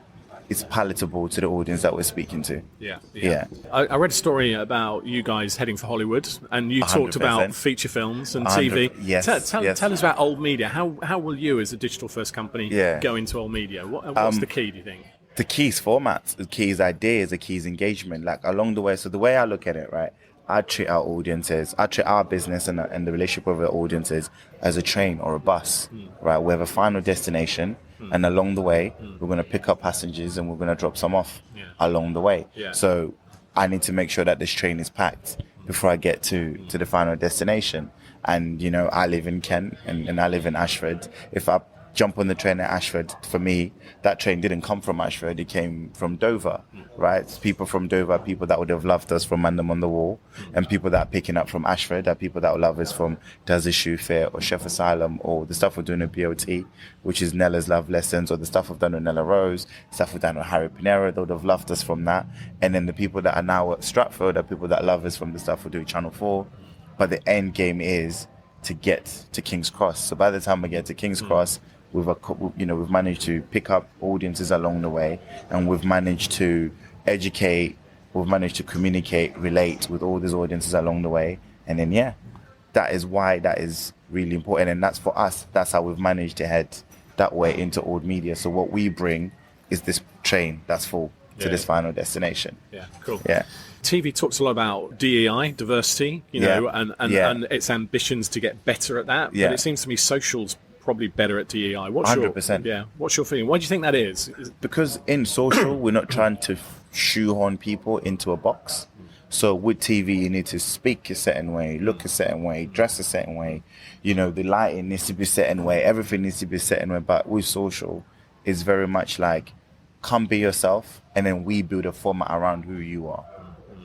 it's palatable to the audience that we're speaking to. Yeah. I read a story about you guys heading for Hollywood, and you talked about feature films and TV. Yes. Tell us about old media. How will you, as a digital-first company, go into old media? What's the key, do you think? The key is formats, the key is ideas, the key is engagement. Like along the way, so the way I look at it, right, I treat our business and the relationship with our audiences as a train or a bus, right? We have a final destination, and along the way, we're going to pick up passengers and we're going to drop some off along the way. Yeah. So I need to make sure that this train is packed before I get to the final destination. And, I live in Kent and I live in Ashford. If I jump on the train at Ashford, for me, that train didn't come from Ashford, it came from Dover, right? It's people from Dover, people that would have loved us from Man Them on the Wall, and people that are picking up from Ashford are people that would love us from Does a Shoe Fair or Chef Asylum, or the stuff we're doing at BOT, which is Nella's Love Lessons, or the stuff we've done with Nella Rose, stuff we've done with Harry Pinero, they would have loved us from that. And then the people that are now at Stratford are people that love us from the stuff we do at Channel 4. But the end game is to get to King's Cross. So by the time we get to King's Cross, we've managed to pick up audiences along the way, and we've managed to educate, we've managed to communicate, relate with all these audiences along the way. And then, that is why that is really important. And that's for us, that's how we've managed to head that way into old media. So what we bring is this train that's full to this final destination. Yeah, cool. Yeah. TV talks a lot about DEI, diversity, and its ambitions to get better at that. Yeah. But it seems to me social's probably better at DEI. 100%. What's your feeling? Why do you think that is? Because in social, we're not trying to shoehorn people into a box. So with TV, you need to speak a certain way, look a certain way, dress a certain way. The lighting needs to be a certain way. Everything needs to be a certain way. But with social, it's very much like, come be yourself, and then we build a format around who you are.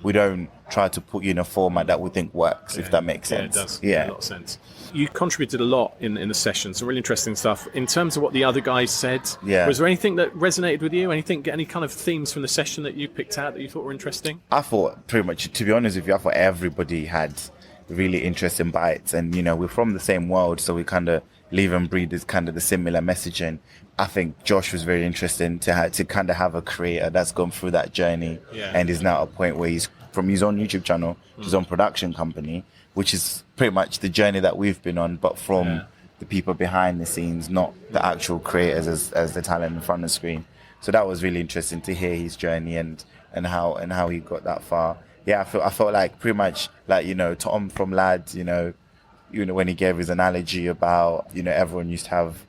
We don't try to put you in a format that we think works, if that makes sense. Yeah, it does. Yeah. A lot of sense. You contributed a lot in the session, some really interesting stuff. In terms of what the other guys said, was there anything that resonated with you? Any kind of themes from the session that you picked out that you thought were interesting? I thought pretty much, to be honest with you, I thought everybody had really interesting bites. And, we're from the same world, so we kind of live and breathe this kind of the similar messaging. I think Josh was very interesting to have a creator that's gone through that journey and is now at a point where he's from his own YouTube channel to his own production company, which is pretty much the journey that we've been on, but from the people behind the scenes, not the actual creators as the talent in front of the screen. So that was really interesting to hear his journey and how he got that far. Yeah, I felt like pretty much like, Tom from Lads, when he gave his analogy about, everyone used to have,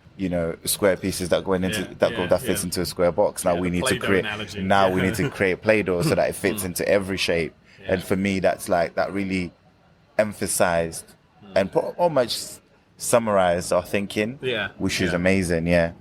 square pieces that go into fits into a square box. Now we need to create Play-Doh so that it fits into every shape. And for me, that's like that really emphasized and almost summarized our thinking, which is amazing. Yeah.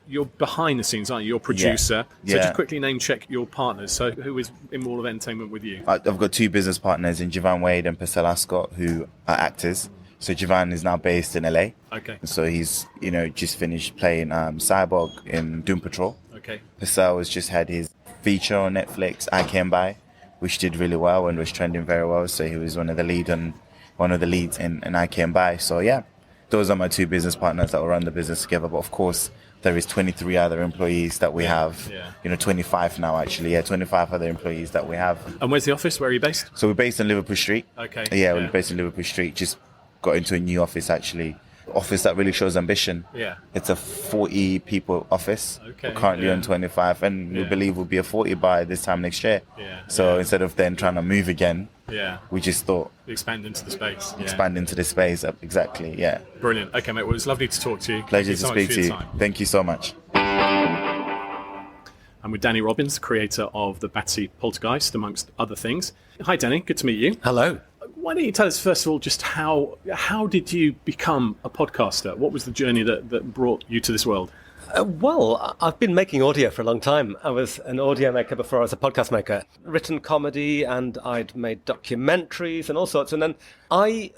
You're behind the scenes, aren't you? You're a producer. So just quickly name check your partners. So who is in Wall of Entertainment with you? I've got two business partners in Javan Wade and Purcell Ascot, who are actors. So Javan is now based in LA. Okay. So he's, just finished playing Cyborg in Doom Patrol. Okay. Purcell has just had his feature on Netflix, I Came By, which did really well and was trending very well. So he was one of the leads in I Came By. So those are my two business partners that will run the business together. But of course, there is 23 other employees that we have. Yeah. 25 now actually. Yeah, 25 other employees that we have. And where's the office? Where are you based? So we're based in Liverpool Street. Okay. Yeah, we're based in Liverpool Street. Just got into a new office actually. Office that really shows ambition. Yeah. It's a 40 people office. Okay. We're currently on 25, and we believe we'll be a 40 by this time next year. Yeah. So instead of then trying to move again, we just thought expand into the space. Expand into the space. Exactly. Yeah. Brilliant. Okay, mate. Well, it was lovely to talk to you. Pleasure to Thank speak you to so you. much for your time. Thank you so much. I'm with Danny Robbins, creator of the Batsy Poltergeist, amongst other things. Hi, Danny. Good to meet you. Hello. Why don't you tell us, first of all, just how did you become a podcaster? What was the journey that brought you to this world? Well, I've been making audio for a long time. I was an audio maker before I was a podcast maker. Written comedy, and I'd made documentaries and all sorts. And then I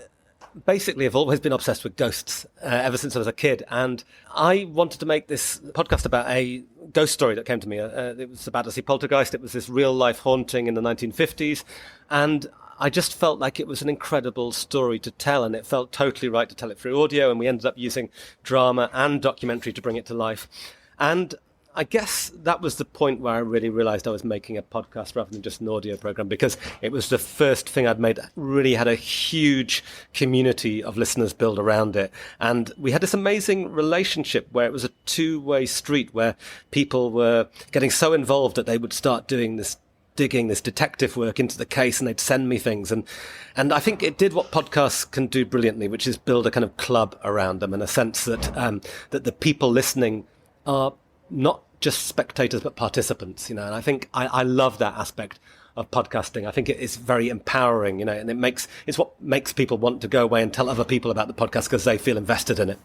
basically have always been obsessed with ghosts ever since I was a kid. And I wanted to make this podcast about a ghost story that came to me. It was about a poltergeist. It was this real-life haunting in the 1950s. And I just felt like it was an incredible story to tell, and it felt totally right to tell it through audio, and we ended up using drama and documentary to bring it to life. And I guess that was the point where I really realized I was making a podcast rather than just an audio program, because it was the first thing I'd made that really had a huge community of listeners build around it. And we had this amazing relationship where it was a two-way street, where people were getting so involved that they would start doing this detective work into the case, and they'd send me things. And I think it did what podcasts can do brilliantly, which is build a kind of club around them, in a sense that that the people listening are not just spectators, but participants, and I think I love that aspect of podcasting. I think it is very empowering, and it's what makes people want to go away and tell other people about the podcast because they feel invested in it.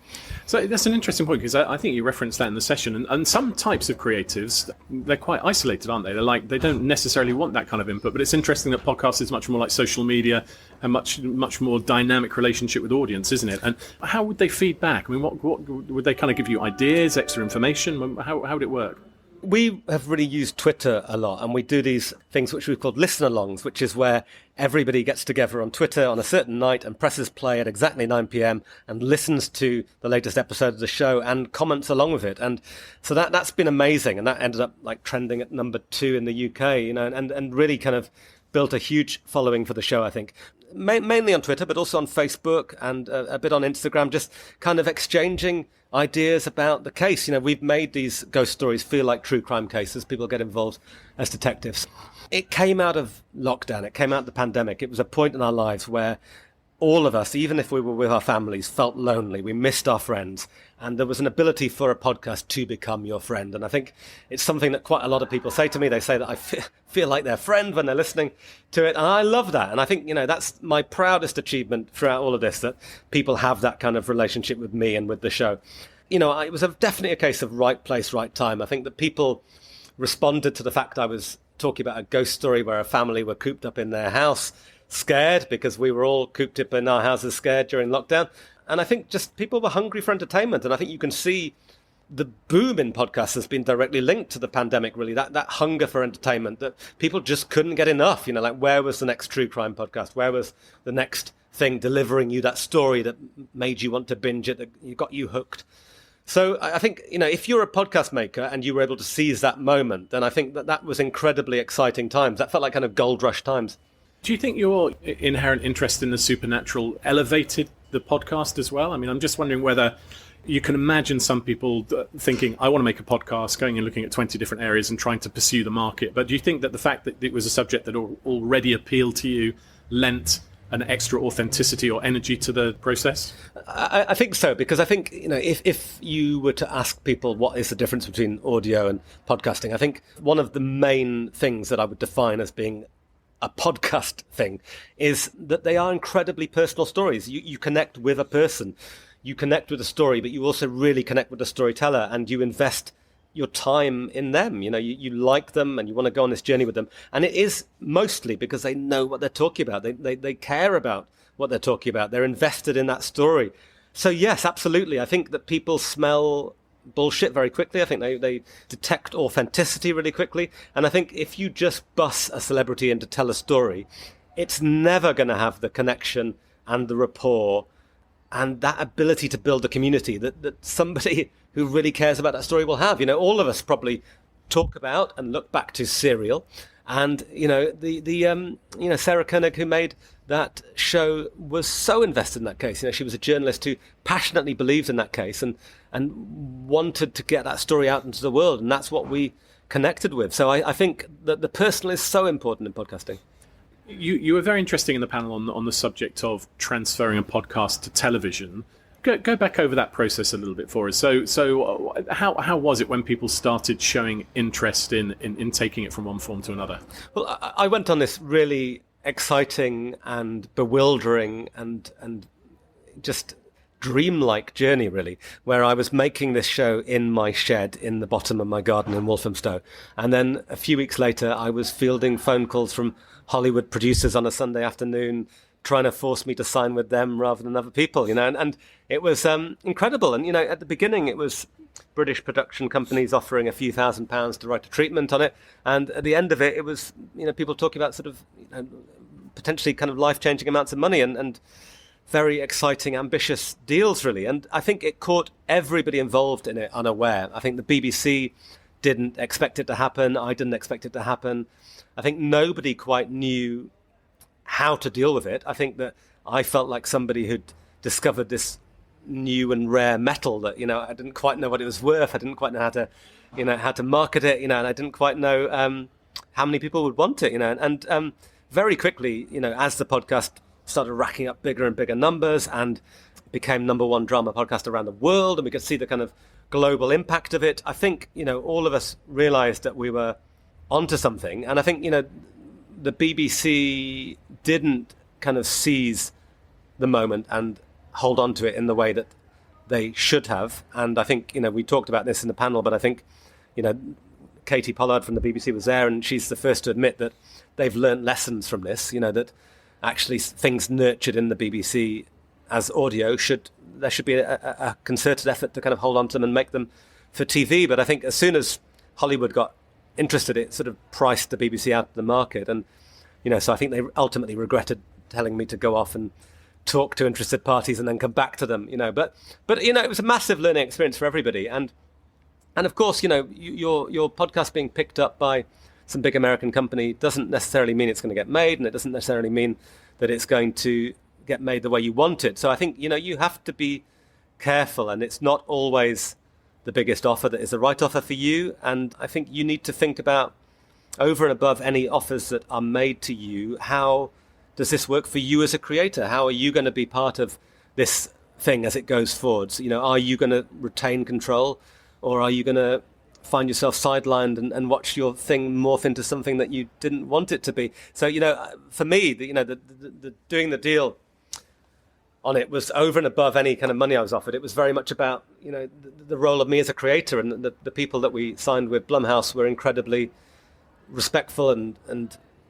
So that's an interesting point, because I think you referenced that in the session. And some types of creatives, they're quite isolated, aren't they? They don't necessarily want that kind of input. But it's interesting that podcast is much more like social media and much more dynamic relationship with audience, isn't it? And how would they feed back? I mean, what would they kind of give you ideas, extra information? How would it work? We have really used Twitter a lot, and we do these things which we've called listen-alongs, which is where everybody gets together on Twitter on a certain night and presses play at exactly 9 p.m. and listens to the latest episode of the show and comments along with it. And so that's been amazing, and that ended up trending at number 2 in the UK, and really kind of built a huge following for the show, I think. Mainly on Twitter, but also on Facebook and a bit on Instagram, just kind of exchanging ideas about the case. We've made these ghost stories feel like true crime cases. People get involved as detectives. It came out of lockdown. It came out of the pandemic. It was a point in our lives where all of us, even if we were with our families, felt lonely. We missed our friends. And there was an ability for a podcast to become your friend. And I think it's something that quite a lot of people say to me. They say that I feel like their friend when they're listening to it. And I love that. And I think, that's my proudest achievement throughout all of this, that people have that kind of relationship with me and with the show. It was definitely a case of right place, right time. I think that people responded to the fact I was talking about a ghost story where a family were cooped up in their house, scared, because we were all cooped up in our houses scared during lockdown. And I think just people were hungry for entertainment. And I think you can see the boom in podcasts has been directly linked to the pandemic, really, that hunger for entertainment, that people just couldn't get enough. Where was the next true crime podcast? Where was the next thing delivering you that story that made you want to binge it, that got you hooked? So I think, if you're a podcast maker and you were able to seize that moment, then I think that was incredibly exciting times. That felt like kind of gold rush times. Do you think your inherent interest in the supernatural elevated the podcast as well? I mean, I'm just wondering whether you can imagine some people thinking, I want to make a podcast, going and looking at 20 different areas and trying to pursue the market. But do you think that the fact that it was a subject that already appealed to you lent an extra authenticity or energy to the process? I think so, because I think, if you were to ask people what is the difference between audio and podcasting, I think one of the main things that I would define as being a podcast thing is that they are incredibly personal stories. You connect with a person, you connect with a story, but you also really connect with the storyteller, and you invest your time in them. You like them and you want to go on this journey with them. And it is mostly because they know what they're talking about. They care about what they're talking about. They're invested in that story. So yes, absolutely. I think that people smell bullshit very quickly. I think they detect authenticity really quickly. And I think if you just bus a celebrity in to tell a story, it's never going to have the connection and the rapport and that ability to build a community that somebody who really cares about that story will have. All of us probably talk about and look back to Serial, and the Sarah Koenig, who made that show, was so invested in that case. She was a journalist who passionately believed in that case and wanted to get that story out into the world, and that's what we connected with. So I think that the personal is so important in podcasting. You were very interesting in the panel on the subject of transferring a podcast to television. Go back over that process a little bit for us. So how was it when people started showing interest in taking it from one form to another? Well, I went on this really exciting and bewildering and just dreamlike journey, really, where I was making this show in my shed in the bottom of my garden in Walthamstow. And then a few weeks later, I was fielding phone calls from Hollywood producers on a Sunday afternoon, trying to force me to sign with them rather than other people, and it was incredible. And, at the beginning, it was British production companies offering a few £1,000s to write a treatment on it. And at the end of it, it was, people talking about sort of potentially kind of life-changing amounts of money and very exciting, ambitious deals, really. And I think it caught everybody involved in it unaware. I think the BBC didn't expect it to happen. I didn't expect it to happen. I think nobody quite knew how to deal with it. I think that I felt like somebody who'd discovered this new and rare metal that, I didn't quite know what it was worth. I didn't quite know how to market it, and I didn't quite know how many people would want it, and very quickly, as the podcast started racking up bigger and bigger numbers and became number one drama podcast around the world, and we could see the kind of global impact of it, I think, all of us realized that we were onto something. And I think, the BBC didn't kind of seize the moment and hold on to it in the way that they should have. And I think, we talked about this in the panel, but I think, Katie Pollard from the BBC was there, and she's the first to admit that they've learned lessons from this, that actually things nurtured in the BBC as audio there should be a concerted effort to kind of hold on to them and make them for TV. But I think as soon as Hollywood got interested, it sort of priced the BBC out of the market. And, so I think they ultimately regretted telling me to go off and talk to interested parties and then come back to them, But it was a massive learning experience for everybody. And of course, your podcast being picked up by some big American company doesn't necessarily mean it's going to get made, and it doesn't necessarily mean that it's going to get made the way you want it. So I think, you have to be careful, and it's not always the biggest offer that is the right offer for you. And I think you need to think about, over and above any offers that are made to you, how does this work for you as a creator? How are you going to be part of this thing as it goes forwards? Are you going to retain control, or are you going to find yourself sidelined and watch your thing morph into something that you didn't want it to be? So, for me, the doing the deal on it was over and above any kind of money I was offered. It was very much about, the role of me as a creator, and the people that we signed with Blumhouse were incredibly respectful and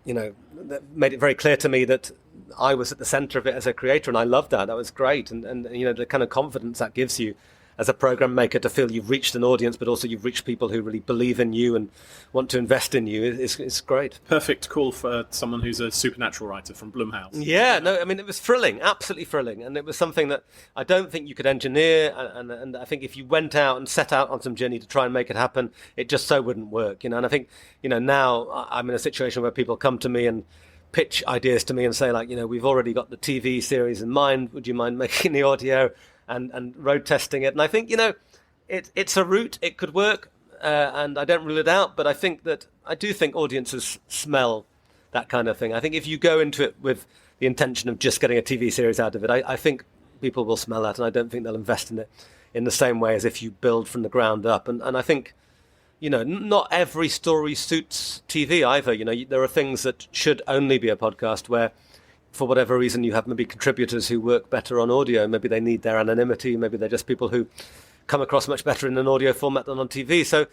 that made it very clear to me that I was at the center of it as a creator, and I loved that. That was great. And the kind of confidence that gives you as a program maker to feel you've reached an audience, but also you've reached people who really believe in you and want to invest in you is great. Perfect call for someone who's a supernatural writer from Blumhouse. Yeah, no, I mean, it was thrilling, absolutely thrilling. And it was something that I don't think you could engineer. And I think if you went out and set out on some journey to try and make it happen, it just so wouldn't work. And I think, now I'm in a situation where people come to me and pitch ideas to me and say, like, we've already got the TV series in mind. Would you mind making the audio and road testing it? And I think, it's a route. It could work, and I don't rule it out. But I do think audiences smell that kind of thing. I think if you go into it with the intention of just getting a TV series out of it, I think people will smell that, and I don't think they'll invest in it in the same way as if you build from the ground up. And I think, not every story suits TV either. There are things that should only be a podcast where, for whatever reason, you have maybe contributors who work better on audio. Maybe they need their anonymity. Maybe they're just people who come across much better in an audio format than on TV. So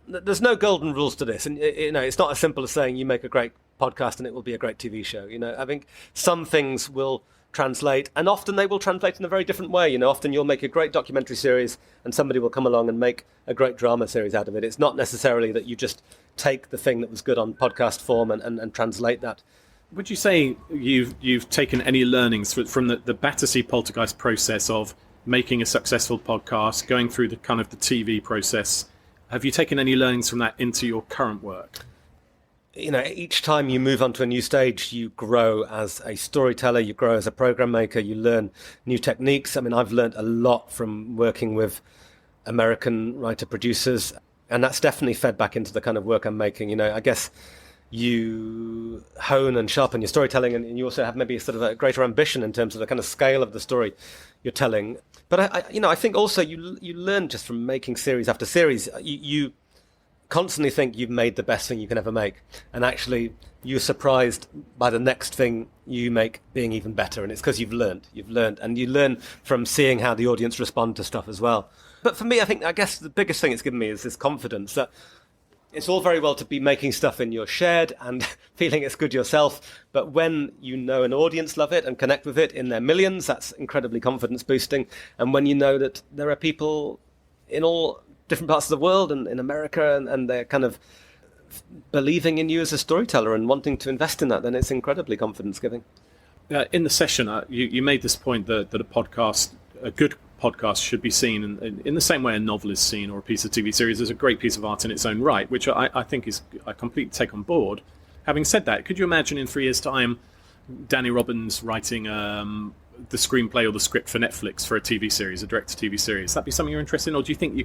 there's no golden rules to this. And, it's not as simple as saying you make a great podcast and it will be a great TV show. I think some things will translate, and often they will translate in a very different way. Often you'll make a great documentary series and somebody will come along and make a great drama series out of it. It's not necessarily that you just take the thing that was good on podcast form and translate that Would you say you've taken any learnings from the Battersea Poltergeist process of making a successful podcast, going through the kind of the TV process? Have you taken any learnings from that into your current work? Each time you move onto a new stage, you grow as a storyteller, you grow as a program maker, you learn new techniques. I mean, I've learned a lot from working with American writer-producers, and that's definitely fed back into the kind of work I'm making. I guess you hone and sharpen your storytelling, and you also have maybe sort of a greater ambition in terms of the kind of scale of the story you're telling. But I think also you learn just from making series after series. You constantly think you've made the best thing you can ever make, and actually you're surprised by the next thing you make being even better, and it's because you've learned, and you learn from seeing how the audience respond to stuff as well. But for me, I guess the biggest thing it's given me is this confidence that it's all very well to be making stuff in your shed and feeling it's good yourself, but when you know an audience love it and connect with it in their millions, that's incredibly confidence boosting. And when you know that there are people in all different parts of the world and in America, and they're kind of believing in you as a storyteller and wanting to invest in that, then it's incredibly confidence-giving. In the session, you made this point that a good podcast should be seen in the same way a novel is seen, or a piece of TV series as a great piece of art in its own right, which I think I completely take on board. Having said that, could you imagine in 3 years' time Danny Robbins writing the screenplay or the script for Netflix for a TV series, a direct-to-TV series? That'd be something you're interested in, or do you think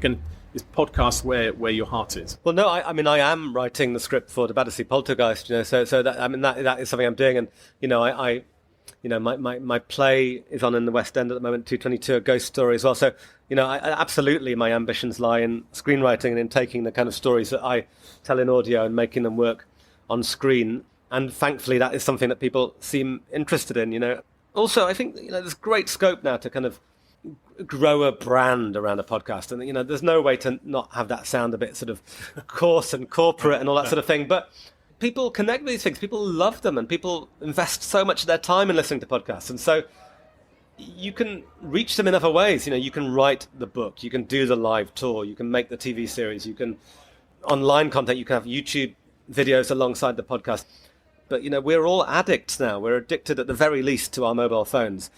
is podcast where your heart is? Well, no, I am writing the script for the Battersea Poltergeist, so that is something I'm doing, and my play is on in the West End at the moment, 222, a ghost story as well. So, absolutely my ambitions lie in screenwriting and in taking the kind of stories that I tell in audio and making them work on screen. And thankfully, that is something that people seem interested in, Also, I think there's great scope now to kind of grow a brand around a podcast, and there's no way to not have that sound a bit sort of coarse and corporate and all that sort of thing. But people connect with these things, people love them, and people invest so much of their time in listening to podcasts, and so you can reach them in other ways. You can write the book, you can do the live tour, you can make the TV series, you can online content, you can have YouTube videos alongside the podcast. But, we're all addicts now. We're addicted at the very least to our mobile phones.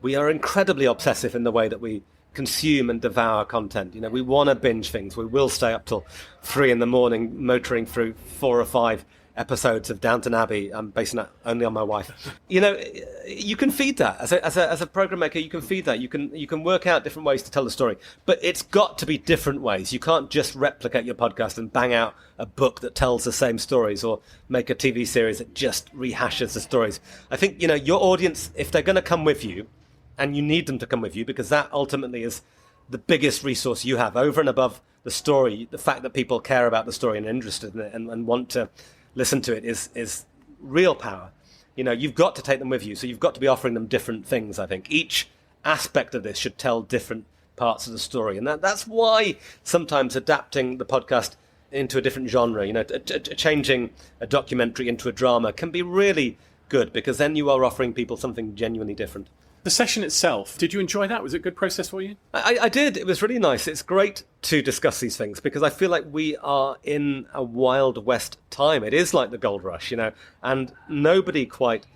We are incredibly obsessive in the way that we consume and devour content. We want to binge things. We will stay up till 3 a.m, motoring through 4 or 5 episodes of Downton Abbey. I'm basing that only on my wife. You can feed that. As a program maker, you can feed that. You can work out different ways to tell the story. But it's got to be different ways. You can't just replicate your podcast and bang out a book that tells the same stories, or make a TV series that just rehashes the stories. I think, your audience, if they're going to come with you, and you need them to come with you, because that ultimately is the biggest resource you have over and above the story. The fact that people care about the story and are interested in it and want to listen to it is real power. You've got to take them with you, so you've got to be offering them different things. I think each aspect of this should tell different parts of the story, and that's why sometimes adapting the podcast into a different genre, changing a documentary into a drama can be really good, because then you are offering people something genuinely different. The session itself, did you enjoy that? Was it a good process for you? I did. It was really nice. It's great to discuss these things, because I feel like we are in a Wild West time. It is like the gold rush, and nobody quite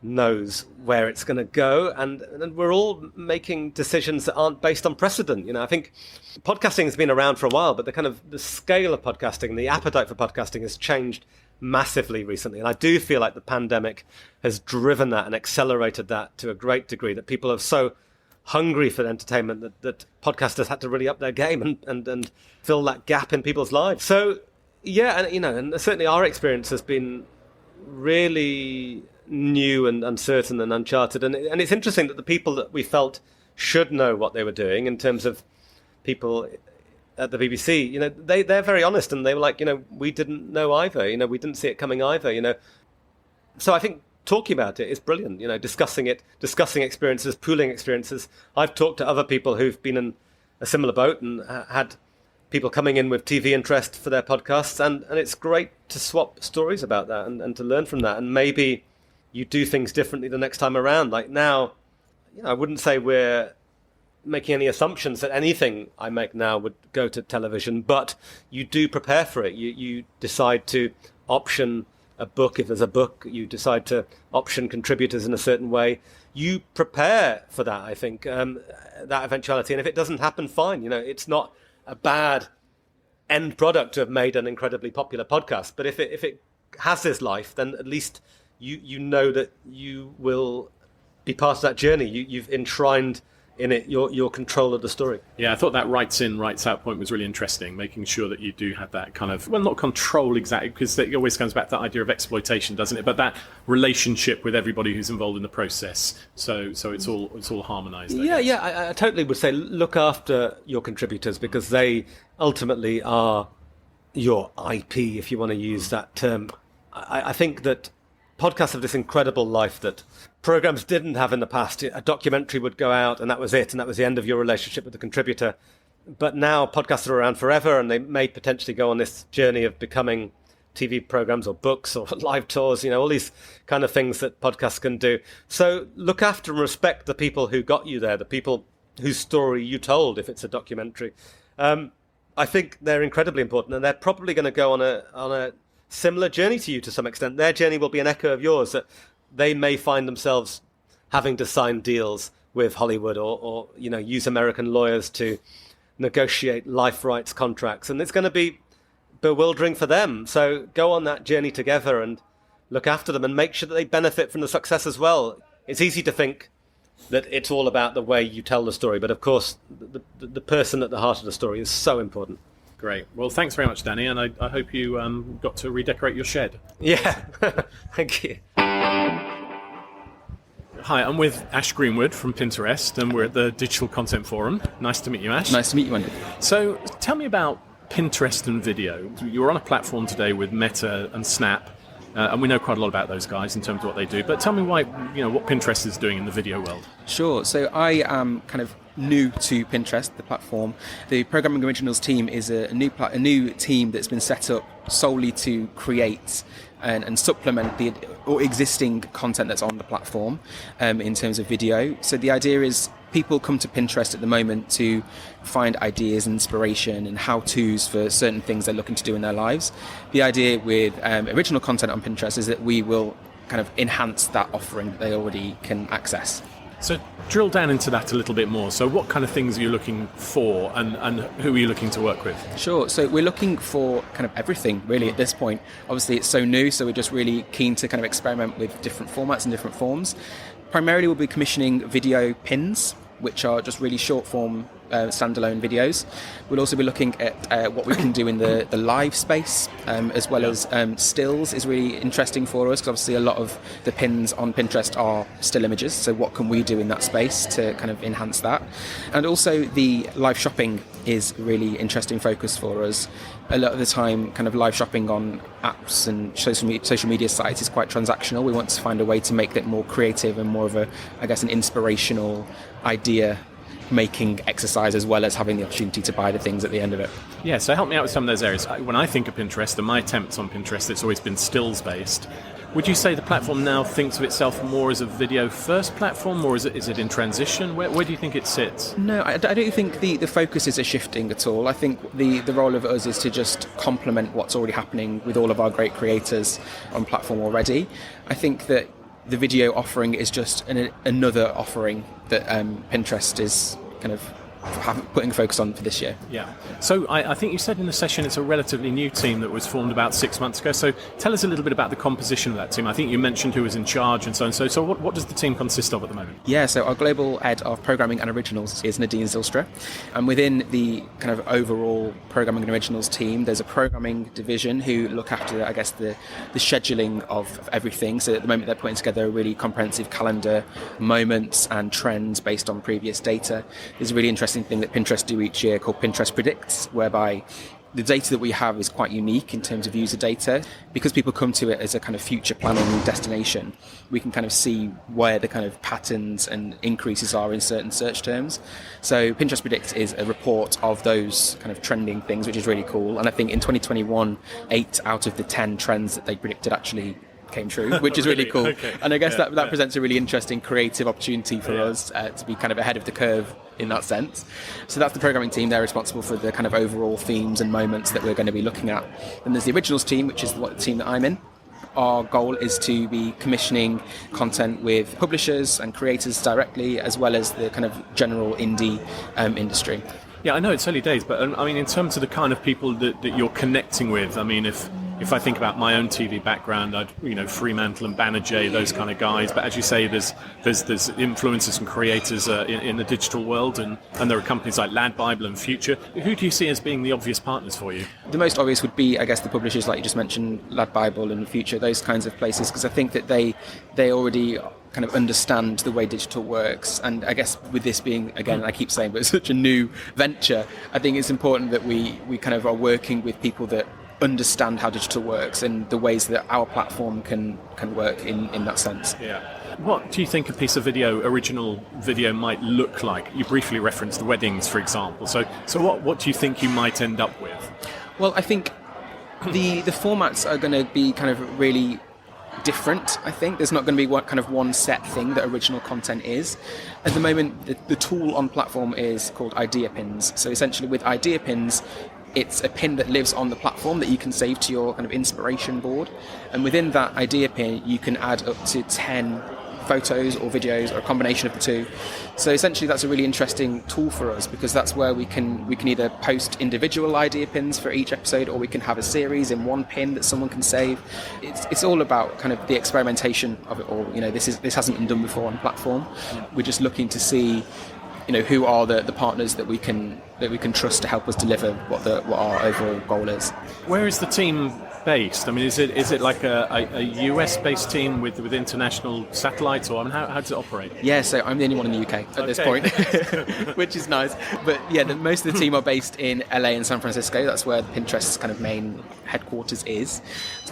knows where it's going to go, and we're all making decisions that aren't based on precedent. I think podcasting has been around for a while, but the scale of podcasting, the appetite for podcasting has changed massively recently, and I do feel like the pandemic has driven that and accelerated that to a great degree, that people are so hungry for entertainment that podcasters had to really up their game and fill that gap in people's lives. So yeah, and certainly our experience has been really new and uncertain and uncharted, and it's interesting that the people that we felt should know what they were doing, in terms of people at the BBC, they're very honest, and they were like, we didn't know either, we didn't see it coming either, So I think talking about it is brilliant, discussing experiences, pooling experiences. I've talked to other people who've been in a similar boat and had people coming in with TV interest for their podcasts, and it's great to swap stories about that and to learn from that, and maybe you do things differently the next time around. Like now, I wouldn't say we're making any assumptions that anything I make now would go to television, but you do prepare for it. You decide to option a book, if there's a book, you decide to option contributors in a certain way. You prepare for that, I think, that eventuality. And if it doesn't happen, fine. It's not a bad end product to have made an incredibly popular podcast. But if it has this life, then at least you know that you will be part of that journey. You've enshrined in it your control of the story. Yeah, I thought that rights in, rights out point was really interesting, making sure that you do have that kind of, well, not control exactly, because it always comes back to that idea of exploitation, doesn't it? But that relationship with everybody who's involved in the process. So it's all harmonised. I totally would say look after your contributors, because they ultimately are your IP, if you want to use that term. I think that podcasts have this incredible life that programs didn't have in the past. A documentary would go out and that was it, and that was the end of your relationship with the contributor. But now podcasts are around forever, and they may potentially go on this journey of becoming TV programs or books or live tours, all these kind of things that podcasts can do. So look after and respect the people who got you there, the people whose story you told, if it's a documentary. I think they're incredibly important, and they're probably going to go on a similar journey to you to some extent. Their journey will be an echo of yours, that they may find themselves having to sign deals with Hollywood or use American lawyers to negotiate life rights contracts. And it's going to be bewildering for them. So go on that journey together and look after them and make sure that they benefit from the success as well. It's easy to think that it's all about the way you tell the story, but of course the person at the heart of the story is so important. Great. Well, thanks very much, Danny, and I hope you got to redecorate your shed. Yeah, thank you. Hi, I'm with Ash Greenwood from Pinterest, and we're at the Digital Content Forum. Nice to meet you, Ash. Nice to meet you, Andy. So tell me about Pinterest and video. You're on a platform today with Meta and Snap, and we know quite a lot about those guys in terms of what they do. But tell me why, what Pinterest is doing in the video world. Sure. So I am kind of new to Pinterest, the platform. The Programming Originals team is a new team that's been set up solely to create and supplement the existing content that's on the platform in terms of video. So the idea is people come to Pinterest at the moment to find ideas, inspiration and how-tos for certain things they're looking to do in their lives. The idea with original content on Pinterest is that we will kind of enhance that offering that they already can access. So drill down into that a little bit more. So what kind of things are you looking for, and who are you looking to work with? Sure. So we're looking for kind of everything really at this point. Obviously it's so new, so we're just really keen to kind of experiment with different formats and different forms. Primarily we'll be commissioning video pins, which are just really short form standalone videos. We'll also be looking at what we can do in the live space, as well as stills is really interesting for us, because obviously a lot of the pins on Pinterest are still images, so what can we do in that space to kind of enhance that. And also the live shopping is really interesting focus for us. A lot of the time kind of live shopping on apps and social media sites is quite transactional. We want to find a way to make it more creative and more of an inspirational idea making exercise, as well as having the opportunity to buy the things at the end of it. Yeah, so help me out with some of those areas. When I think of Pinterest and my attempts on Pinterest, it's always been stills based. Would you say the platform now thinks of itself more as a video first platform, or is it in transition? Where do you think it sits? No, I don't think the focus is shifting at all. I think the role of us is to just complement what's already happening with all of our great creators on platform already. I think that the video offering is just another offering that Pinterest is kind of putting focus on for this year. Yeah. So I think you said in the session it's a relatively new team that was formed about 6 months ago. So tell us a little bit about the composition of that team. I think you mentioned who was in charge and so on. So what does the team consist of at the moment? Yeah, so our global head of programming and originals is Nadine Zylstra. And within the kind of overall programming and originals team, there's a programming division who look after, I guess, the scheduling of everything. So at the moment they're putting together a really comprehensive calendar, moments and trends based on previous data. There's a really interesting thing that Pinterest do each year called Pinterest Predicts, whereby the data that we have is quite unique in terms of user data. Because people come to it as a kind of future planning destination, we can kind of see where the kind of patterns and increases are in certain search terms. So Pinterest Predicts is a report of those kind of trending things, which is really cool. And I think in 2021, 8 out of the 10 trends that they predicted actually came true, which is really cool. Okay. And I guess that presents a really interesting creative opportunity for us to be kind of ahead of the curve in that sense. So that's the programming team. They're responsible for the kind of overall themes and moments that we're going to be looking at. And there's the originals team, which is the team that I'm in. our goal is to be commissioning content with publishers and creators directly, as well as the kind of general indie industry. Yeah, I know it's early days, but I mean, in terms of the kind of people that you're connecting with, I mean, if I think about my own TV background, Fremantle and Banijay, those kind of guys. But as you say, there's influencers and creators in the digital world, and there are companies like Lad Bible and Future. Who do you see as being the obvious partners for you? The most obvious would be, I guess, the publishers like you just mentioned, Lad Bible and Future, those kinds of places, because I think that they already kind of understand the way digital works. And I guess with this being, again, I keep saying, but it's such a new venture, I think it's important that we kind of are working with people that understand how digital works and the ways that our platform can work in that sense. Yeah. What do you think a piece of original video might look like? You briefly referenced weddings, for example. So what do you think you might end up with? Well, I think the formats are going to be kind of really different. I think there's not going to be one set thing that original content is. At the moment, the tool on platform is called idea pins. So essentially with idea pins, it's a pin that lives on the platform that you can save to your kind of inspiration board, and within that idea pin you can add up to 10 photos or videos or a combination of the two. So essentially that's a really interesting tool for us, because that's where we can either post individual idea pins for each episode, or we can have a series in one pin that someone can save. It's all about kind of the experimentation of it all. This hasn't been done before on platform. We're just looking to see who are the partners that we can trust to help us deliver what our overall goal is. Where is the team based? I mean, is it like a US based team with international satellites, or I mean, how does it operate? Yeah, so I'm the only one in the UK at this point, which is nice. But yeah, most of the team are based in LA and San Francisco. That's where Pinterest's kind of main headquarters is.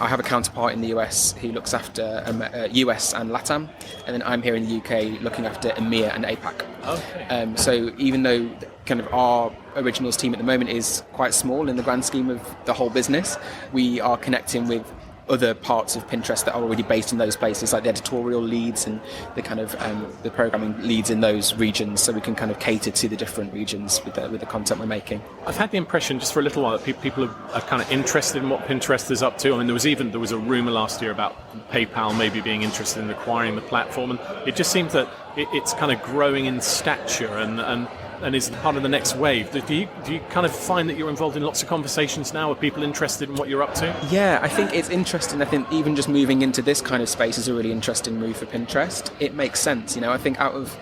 I have a counterpart in the US who looks after US and LATAM, and then I'm here in the UK looking after EMEA and APAC. Okay. So even though kind of our originals team at the moment is quite small in the grand scheme of the whole business, we are connecting with other parts of Pinterest that are already based in those places, like the editorial leads and the kind of the programming leads in those regions, so we can kind of cater to the different regions with the content we're making. I've had the impression just for a little while that people are kind of interested in what Pinterest is up to. I mean, there was a rumour last year about PayPal maybe being interested in acquiring the platform, and it just seems that it's kind of growing in stature and is part of the next wave. Do you kind of find that you're involved in lots of conversations now? Are people interested in what you're up to? Yeah, I think it's interesting. I think even just moving into this kind of space is a really interesting move for Pinterest. It makes sense. I think out of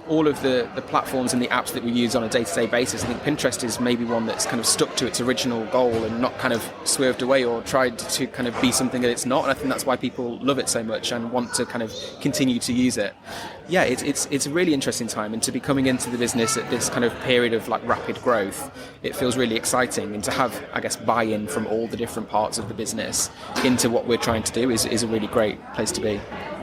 all of the platforms and the apps that we use on a day-to-day basis, I think Pinterest is maybe one that's kind of stuck to its original goal and not kind of swerved away or tried to kind of be something that it's not. And I think that's why people love it so much and want to kind of continue to use it. Yeah, it's a really interesting time, and to be coming into the business at this kind of period of like rapid growth, it feels really exciting, and to have, I guess, buy-in from all the different parts of the business into what we're trying to do is a really great place to be.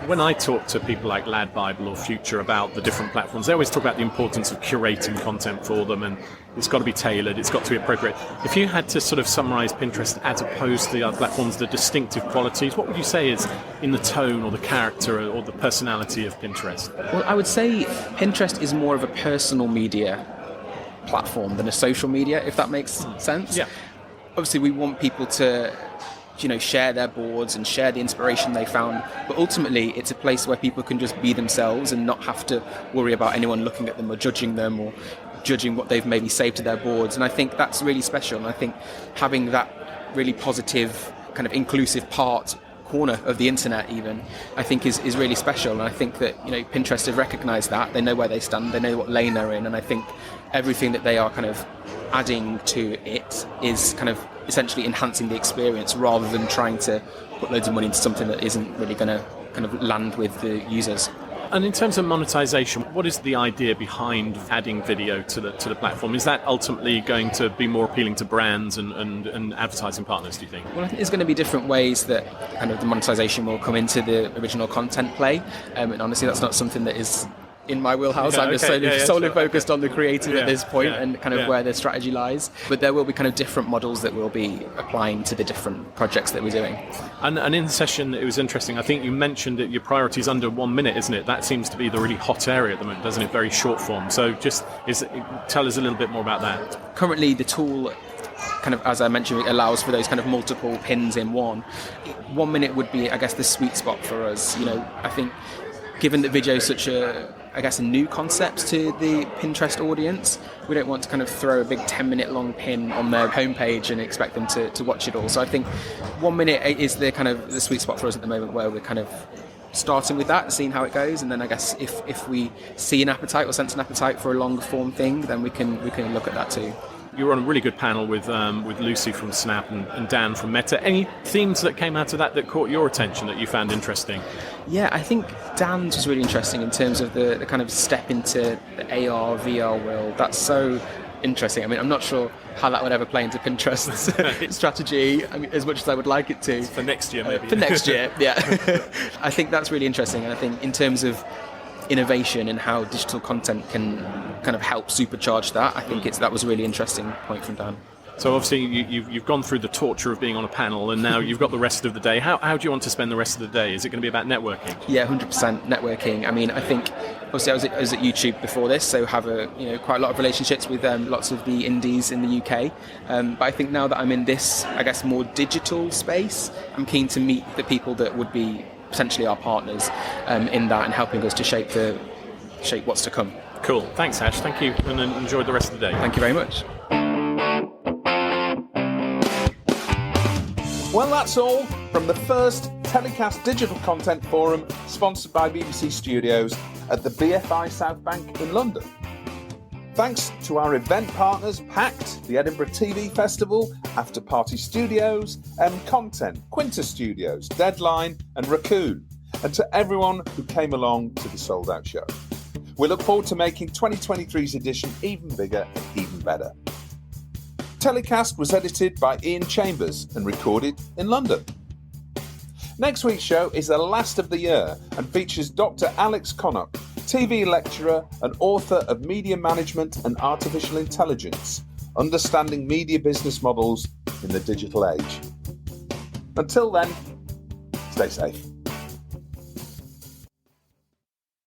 When I talk to people like Lad Bible or Future about the different platforms, they always talk about the importance of curating content for them, and it's got to be tailored, it's got to be appropriate. If you had to sort of summarise Pinterest as opposed to the other platforms, the distinctive qualities, what would you say is in the tone or the character or the personality of Pinterest? Well, I would say Pinterest is more of a personal media platform than a social media, if that makes sense. Yeah. Obviously, we want people to share their boards and share the inspiration they found, but ultimately it's a place where people can just be themselves and not have to worry about anyone looking at them or judging them or judging what they've maybe saved to their boards. And I think that's really special, and I think having that really positive kind of inclusive corner of the internet even, I think is really special. And I think that Pinterest have recognised that. They know where they stand, they know what lane they're in, and I think everything that they are kind of adding to it is kind of essentially enhancing the experience rather than trying to put loads of money into something that isn't really going to kind of land with the users. And in terms of monetization, what is the idea behind adding video to the platform? Is that ultimately going to be more appealing to brands and advertising partners, do you think? Well, I think there's going to be different ways that kind of the monetization will come into the original content play. And honestly, that's not something that is in my wheelhouse. I'm just solely focused on the creative at this point and kind of where the strategy lies. But there will be kind of different models that we'll be applying to the different projects that we're doing. And in the session, it was interesting. I think you mentioned that your priority is under 1 minute, isn't it? That seems to be the really hot area at the moment, doesn't it? Very short form. So tell us a little bit more about that. Currently, the tool kind of, as I mentioned, it allows for those kind of multiple pins in one. 1 minute would be, I guess, the sweet spot for us. I think given that video is such a new concept to the Pinterest audience, we don't want to kind of throw a big 10-minute long pin on their homepage and expect them to watch it all. So I think 1 minute is the kind of the sweet spot for us at the moment, where we're kind of starting with that, seeing how it goes, and then I guess if we see an appetite or sense an appetite for a longer form thing, then we can look at that too. You were on a really good panel with Lucy from Snap and Dan from Meta. Any themes that came out of that caught your attention that you found interesting? Yeah, I think Dan's was really interesting in terms of the kind of step into the AR, VR world. That's so interesting. I mean, I'm not sure how that would ever play into Pinterest's strategy, as much as I would like it to. For next year, maybe. For next year, yeah. I think that's really interesting. And I think in terms of innovation and how digital content can kind of help supercharge that, I think that was a really interesting point from Dan. So obviously you've gone through the torture of being on a panel, and now you've got the rest of the day. How do you want to spend the rest of the day? Is it going to be about networking? Yeah, 100% networking. I mean, I think obviously I was at YouTube before this, so have quite a lot of relationships with lots of the indies in the UK. But I think now that I'm in this, I guess, more digital space, I'm keen to meet the people that would be potentially our partners in that and helping us to shape what's to come. Cool. Thanks, Ash. Thank you, and enjoy the rest of the day. Thank you very much. Well, that's all from the first TellyCast Digital Content Forum, sponsored by BBC Studios at the BFI South Bank in London. Thanks to our event partners, Pact, the Edinburgh TV Festival, After Party Studios, Content, Quinta Studios, Deadline and Raccoon, and to everyone who came along to the Sold Out show. We look forward to making 2023's edition even bigger and even better. TellyCast was edited by Ian Chambers and recorded in London. Next week's show is the last of the year and features Dr. Alex Connock, TV lecturer and author of Media Management and Artificial Intelligence, Understanding Media Business Models in the Digital Age. Until then, stay safe.